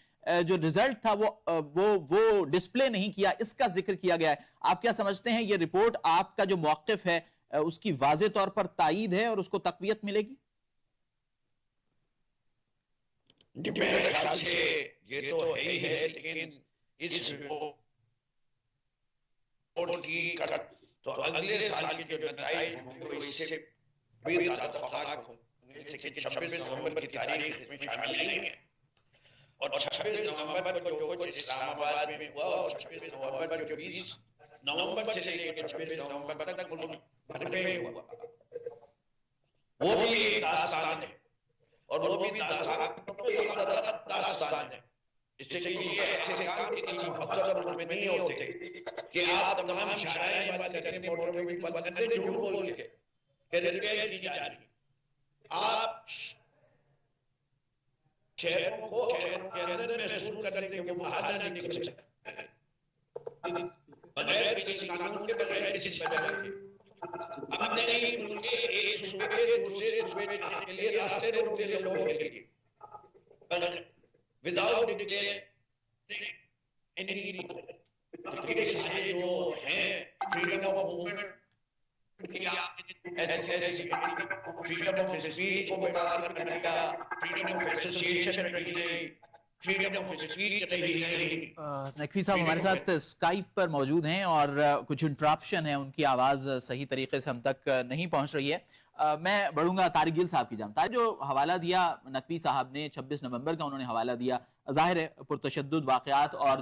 جو رزلٹ تھا وہ ڈسپلے نہیں کیا، اس کا ذکر کیا گیا ہے. آپ کیا سمجھتے ہیں یہ رپورٹ آپ کا جو موقف ہے اس کی واضح طور پر تائید ہے اور اس کو تقویت ملے گی؟ میرے خیال سے یہ تو ہے ہی ہے، لیکن اس رپورٹ کی تو اگلے سال کے جو نتائج ہوں گے اس سے بھی زیادہ خوفناک ہوں گے، لیکن 26 نومبر کی تاریخ میں شامل نہیں ہے. اور 26 نومبر کو جو کچھ اسلام آباد میں ہوا اور 26 نومبر جو 20 نومبر سے لے کر 26 نومبر تک ملک بھر میں ہوا، وہ بھی ایک داستان ہے، اور وہ بھی داستان ہے. اس سے کہ یہ ایسے کام کی محبت ملک میں نہیں ہوتے کہ آپ تمام شاعریں بات کرتے ہیں، مولوی بھی بات کرتے ہیں جھوٹ بول کے کہ ریپیئر کی جا رہی. آپ شہروں کو شہروں کے اندر محسوس کرنے کے وہ باہر نہیں نکل سکتے بغیر کسی قانون کے، بغیر کسی وجہ کے. ہم نے نہیں ملک کے ایک صوبے کے دوسرے صوبے میں آنے کے لیے راستے روک دیے لوگوں کے لیے وداؤٹ ڈکلیئر سارے جو ہیں freedom of movement freedom of speech کو برقرار رکھنے کا، freedom of association رہی نہیں، freedom of speech رہی نہیں. نقوی صاحب ہمارے ساتھ اسکائپ پر موجود ہیں اور کچھ انٹرپشن ہے، ان کی آواز صحیح طریقے سے ہم تک نہیں پہنچ رہی ہے. میں بڑھوں گا طارق گل صاحب کی جانب. طارق، جو حوالہ دیا نقوی صاحب نے 26 نومبر کا انہوں نے حوالہ دیا، ظاہر ہے پرتشدد واقعات، اور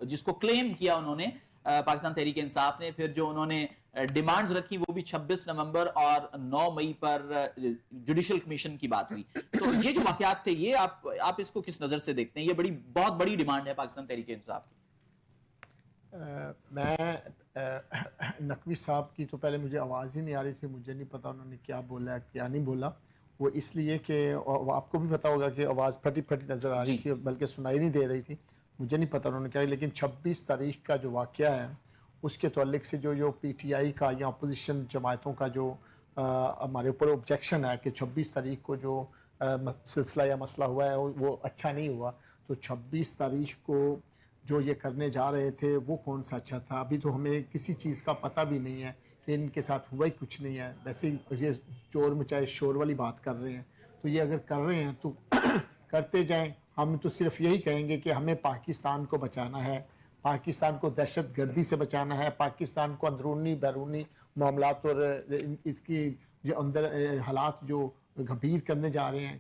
جس کو کلیم کیا انہوں نے پاکستان تحریک انصاف نے، پھر جو انہوں نے ڈیمانڈز رکھی وہ بھی 26 نومبر اور 9 مئی پر جوڈیشل کمیشن کی بات ہوئی. تو یہ جو واقعات تھے، یہ آپ اس کو کس نظر سے دیکھتے ہیں؟ یہ بہت بڑی ڈیمانڈ ہے پاکستان تحریک انصاف کی. میں نقوی صاحب کی تو پہلے مجھے آواز ہی نہیں آ رہی تھی، مجھے نہیں پتا انہوں نے کیا بولا ہے کیا نہیں بولا. وہ اس لیے کہ آپ کو بھی پتا ہوگا کہ آواز پھٹی پھٹی نظر آ رہی تھی، بلکہ سنائی نہیں دے رہی تھی. مجھے نہیں پتا انہوں نے کیا. لیکن 26 تاریخ کا جو واقعہ ہے اس کے تعلق سے جو پی ٹی آئی کا یا اپوزیشن جماعتوں کا جو ہمارے اوپر آبجیکشن ہے کہ 26 تاریخ کو جو سلسلہ یا مسئلہ ہوا ہے وہ اچھا نہیں ہوا. تو 26 تاریخ کو جو یہ کرنے جا رہے تھے وہ کون سا اچھا تھا؟ ابھی تو ہمیں کسی چیز کا پتہ بھی نہیں ہے کہ ان کے ساتھ ہوا ہی کچھ نہیں ہے. ویسے یہ چور مچائے شور والی بات کر رہے ہیں. تو یہ اگر کر رہے ہیں تو کرتے جائیں. ہم تو صرف یہی کہیں گے کہ ہمیں پاکستان کو بچانا ہے، پاکستان کو دہشت گردی سے بچانا ہے، پاکستان کو اندرونی بیرونی معاملات اور اس کی جو اندر حالات جو گھبیر کرنے جا رہے ہیں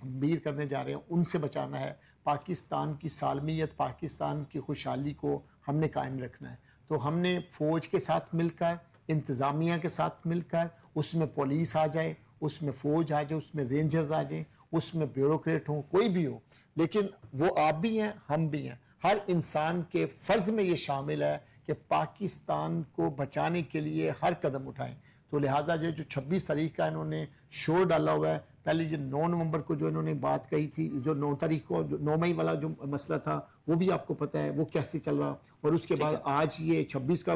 ان سے بچانا ہے. پاکستان کی سالمیت، پاکستان کی خوشحالی کو ہم نے قائم رکھنا ہے. تو ہم نے فوج کے ساتھ مل کر، انتظامیہ کے ساتھ مل کر، اس میں پولیس آ جائے، اس میں فوج آ جائے، اس میں رینجرز آ جائیں، اس میں بیوروکریٹ ہوں، کوئی بھی ہو، لیکن وہ آپ بھی ہیں ہم بھی ہیں. ہر انسان کے فرض میں یہ شامل ہے کہ پاکستان کو بچانے کے لیے ہر قدم اٹھائیں. تو لہٰذا جو 26 تاریخ کا انہوں نے شور ڈالا ہوا ہے، پہلے جو 9 نومبر کو جو انہوں نے بات کہی تھی، جو 9 تاریخ کو 9 مئی والا جو مسئلہ تھا وہ بھی آپ کو پتہ ہے وہ کیسے چل رہا، اور اس کے بعد آج یہ 26 کا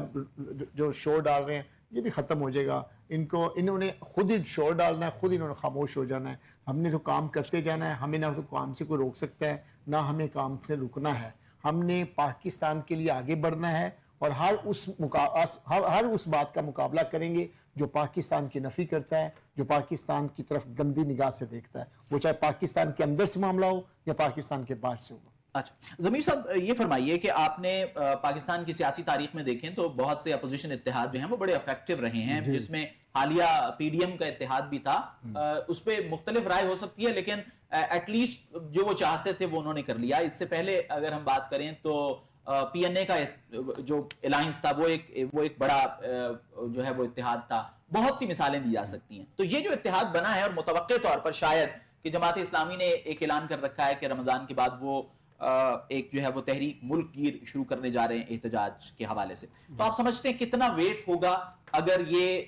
جو شور ڈال رہے ہیں یہ بھی ختم ہو جائے گا. انہوں نے خود ہی شور ڈالنا ہے، خود انہوں نے خاموش ہو جانا ہے. ہم نے تو کام کرتے جانا ہے، ہمیں نہ تو کام سے کوئی روک سکتا ہے نہ ہمیں کام سے رکنا ہے. ہم نے پاکستان کے لیے آگے بڑھنا ہے اور ہر اس بات کا مقابلہ کریں گے جو پاکستان کی نفی کرتا ہے، جو پاکستان کی طرف گندی نگاہ سے دیکھتا ہے، وہ چاہے پاکستان کے اندر سے معاملہ ہو یا پاکستان کے باہر سے ہو. اچھا ضمیر صاحب، یہ فرمائیے کہ آپ نے پاکستان کی سیاسی تاریخ میں دیکھیں تو بہت سے اپوزیشن اتحاد جو ہیں وہ بڑے افیکٹو رہے ہیں، جس میں حالیہ پی ڈی ایم کا اتحاد بھی تھا. اس پہ مختلف رائے ہو سکتی ہے، لیکن ایٹ لیسٹ جو وہ چاہتے تھے وہ انہوں نے کر لیا. اس سے پہلے اگر ہم بات کریں تو پی این اے کا جو الائنس تھا وہ ایک بڑا جو ہے وہ اتحاد تھا. بہت سی مثالیں دی جا سکتی ہیں. تو یہ جو اتحاد بنا ہے اور متوقع طور پر شاید کہ جماعت اسلامی نے ایک اعلان کر رکھا ہے کہ رمضان کے بعد وہ ایک جو ہے وہ تحریک ملک گیر شروع کرنے جا رہے ہیں احتجاج کے حوالے سے. تو آپ سمجھتے ہیں کتنا ویٹ ہوگا اگر یہ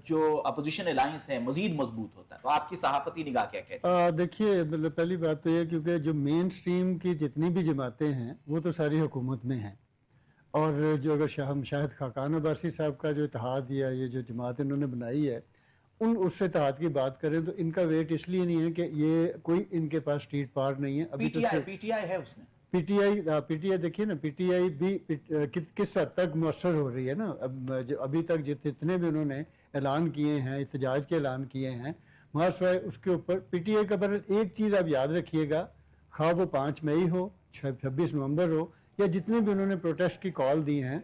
جو اپوزیشن الائنس ہے مزید مضبوط ہوتا ہے؟ تو آپ کی صحافتی نگاہ کیا کہتی ہے؟ دیکھیے پہلی بات تو یہ کیونکہ جو مین سٹریم کی جتنی بھی جماعتیں ہیں وہ تو ساری حکومت میں ہیں, اور جو اگر شاہد خاقان عباسی صاحب کا جو اتحاد یا یہ جو جماعت انہوں نے بنائی ہے اس اتحاد کی بات کریں تو ان کا ویٹ اس لیے نہیں ہے کہ یہ کوئی ان کے پاس اسٹریٹ پار نہیں ہے. ابھی پی ٹی آئی ہے اس میں, پی ٹی آئی دیکھیے نا, پی ٹی آئی بھی کس حد تک مؤثر ہو رہی ہے نا. ابھی تک جتنے بھی انہوں نے اعلان کیے ہیں, احتجاج کے اعلان کیے ہیں, مگر سوائے اس کے اوپر پی ٹی آئی کا ایک چیز آپ یاد رکھیے گا, خواہ وہ 5 مئی ہو, 26 نومبر ہو, یا جتنے بھی انہوں نے پروٹیسٹ کی کال دی ہیں,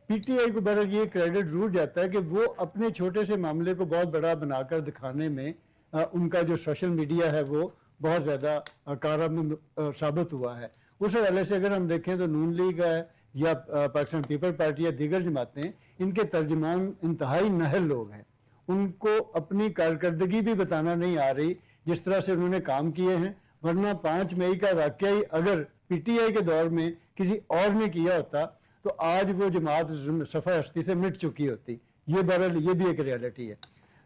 پی ٹی آئی کو بہرحال یہ کریڈٹ ضرور جاتا ہے کہ وہ اپنے چھوٹے سے معاملے کو بہت بڑا بنا کر دکھانے میں ان کا جو سوشل میڈیا ہے وہ بہت زیادہ کارآمد ثابت ہوا ہے. اس حوالے سے اگر ہم دیکھیں تو نون لیگ ہے یا پاکستان پیپل پارٹی یا دیگر جماعتیں, ان کے ترجمان انتہائی نااہل لوگ ہیں. ان کو اپنی کارکردگی بھی بتانا نہیں آ رہی جس طرح سے انہوں نے کام کیے ہیں, ورنہ 5 مئی کا واقعی اگر پی ٹی آئی کے دور میں کسی اور نے کیا ہوتا تو آج وہ جماعت صفحہ ہستی سے مٹ چکی ہوتی. یہ بہرحال یہ بھی ایک ریالٹی ہے.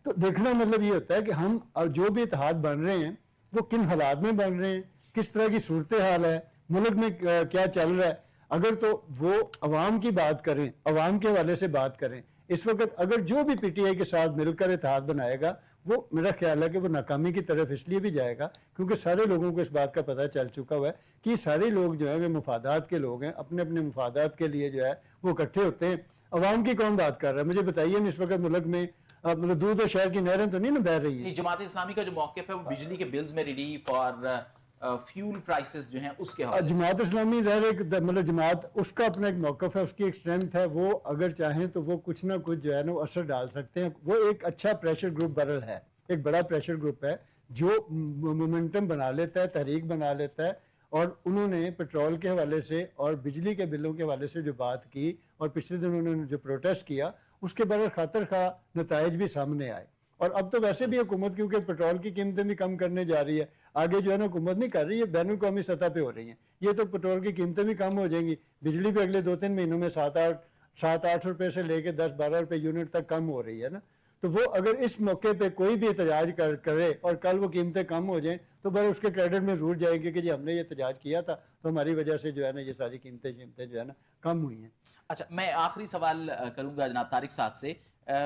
تو دیکھنا مطلب یہ ہوتا ہے کہ ہم جو بھی اتحاد بن رہے ہیں وہ کن حالات میں بن رہے ہیں, کس طرح کی صورتحال ہے, ملک میں کیا چل رہا ہے. اگر تو وہ عوام کی بات کریں, عوام کے حوالے سے بات کریں, اس وقت اگر جو بھی پی ٹی آئی کے ساتھ مل کر اتحاد بنائے گا وہ میرا خیال ہے کہ وہ ناکامی کی طرف اس لیے بھی جائے گا کیونکہ سارے لوگوں کو اس بات کا پتہ چل چکا ہوا ہے کہ سارے لوگ جو ہیں وہ مفادات کے لوگ ہیں, اپنے اپنے مفادات کے لیے جو ہے وہ اکٹھے ہوتے ہیں. عوام کی کون بات کر رہا ہے مجھے بتائیے. اس وقت ملک میں مطلب دودھ اور شہر کی نہریں تو نہیں نا بہہ رہی ہیں. جماعت اسلامی کا جو موقف ہے وہ بجلی کے بلز میں ریلیف اور فیول پرائسز جو ہیں اس کے حوالے سے, جماعت اسلامی ظاہر ایک مطلب جماعت اس کا اپنا ایک موقف ہے, اس کی ایک اسٹرینتھ ہے, وہ اگر چاہیں تو وہ کچھ نہ کچھ جو ہے نا وہ اثر ڈال سکتے ہیں. وہ ایک اچھا پریشر گروپ برل ہے, ایک بڑا پریشر گروپ ہے جو مومنٹم بنا لیتا ہے, تحریک بنا لیتا ہے. اور انہوں نے پیٹرول کے حوالے سے اور بجلی کے بلوں کے حوالے سے جو بات کی اور پچھلے دن انہوں نے جو پروٹیسٹ کیا اس کے بغیر خاطر خواہ نتائج بھی سامنے آئے. اور اب تو ویسے بھی حکومت کیونکہ پیٹرول کی قیمتیں بھی کم کرنے جا رہی ہے, آگے جو ہے نا حکومت نہیں کر رہی ہے, بین الاقوامی سطح پہ ہو رہی ہیں. یہ تو پیٹرول کی قیمتیں بھی کم ہو جائیں گی, بجلی بھی اگلے 2-3 مہینوں میں 7-8 روپے سے لے کے 10-12 روپے یونٹ تک کم ہو رہی ہے نا. تو وہ اگر اس موقع پہ کوئی بھی احتجاج کرے اور کل وہ قیمتیں کم ہو جائیں تو بس اس کے کریڈٹ میں ضرور جائے گی کہ جی ہم نے یہ احتجاج کیا تھا تو ہماری وجہ سے جو ہے نا یہ ساری قیمتیں جو ہے نا کم ہوئی ہیں. اچھا, میں آخری سوال کروں گا جناب طارق صاحب سے.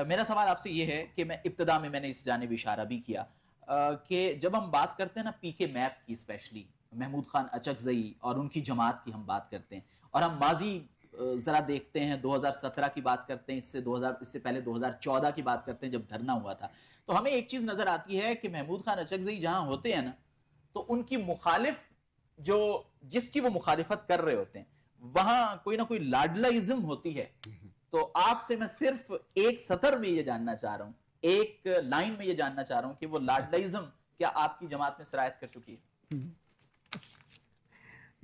میرا سوال آپ سے یہ ہے کہ میں ابتدا میں نے اس جانب اشارہ بھی کیا کہ جب ہم بات کرتے ہیں نا پی کے میپ کی, اسپیشلی محمود خان اچکزئی اور ان کی جماعت کی ہم بات کرتے ہیں, اور ہم ماضی ذرا دیکھتے ہیں 2017 کی بات کرتے ہیں, اس سے پہلے 2014 کی بات کرتے ہیں جب دھرنا ہوا تھا, تو ہمیں ایک چیز نظر آتی ہے کہ محمود خان اچکزئی جہاں ہوتے ہیں نا تو ان کی مخالف جس کی وہ مخالفت کر رہے ہوتے ہیں وہاں کوئی نہ کوئی لاڈلائزم ہوتی ہے. تو آپ سے میں صرف ایک سطر میں یہ جاننا چاہ رہا ہوں, ایک لائن میں یہ جاننا چاہ رہا ہوں کہ وہ لاڈلائزم کیا آپ کی جماعت میں سرایت کر چکی ہے؟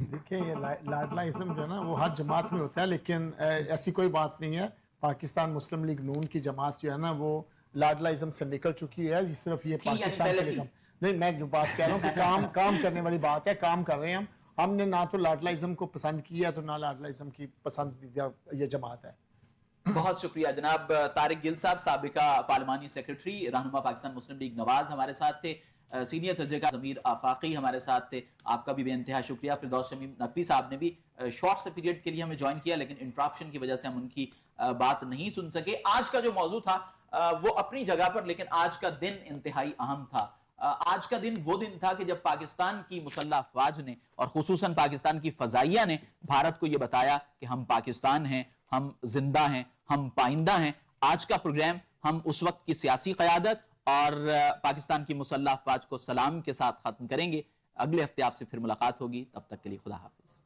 دیکھیں یہ لاڈلائزم جو ہے نا وہ ہر جماعت میں ہوتا ہے, لیکن ایسی کوئی بات نہیں ہے. پاکستان مسلم لیگ نون کی جماعت جو ہے نا وہ لاڈلائزم سے نکل چکی ہے. صرف یہ پاکستان کے لیے نہیں, میں جو بات کہہ رہا ہوں کہ کام کرنے والی بات ہے, کام کر رہے ہیں ہم نے نہ تو لاڈلائزم کو پسند کیا تو نہ لاڈلائزم کی پسندیدہ یہ جماعت ہے. بہت شکریہ جناب طارق گل صاحب, سابقہ پارلیمانی سیکرٹری رہنما پاکستان مسلم لیگ نواز ہمارے ساتھ تھے, سینئر تجزیہ ضمیر آفاقی ہمارے ساتھ تھے. آپ کا بھی بے انتہا شکریہ. فردوس شمیم نقوی صاحب نے بھی شارٹ سے پیریڈ کے لیے ہمیں جوائن کیا لیکن انٹرپشن کی وجہ سے ہم ان کی بات نہیں سن سکے. آج کا جو موضوع تھا وہ اپنی جگہ پر, لیکن آج کا دن انتہائی اہم تھا. آج کا دن وہ دن تھا کہ جب پاکستان کی مسلح افواج نے اور خصوصاً پاکستان کی فضائیہ نے بھارت کو یہ بتایا کہ ہم پاکستان ہیں, ہم زندہ ہیں, ہم پائندہ ہیں. آج کا پروگرام ہم اس وقت کی سیاسی قیادت اور پاکستان کی مسلح افواج کو سلام کے ساتھ ختم کریں گے. اگلے ہفتے آپ سے پھر ملاقات ہوگی, تب تک کے لیے خدا حافظ.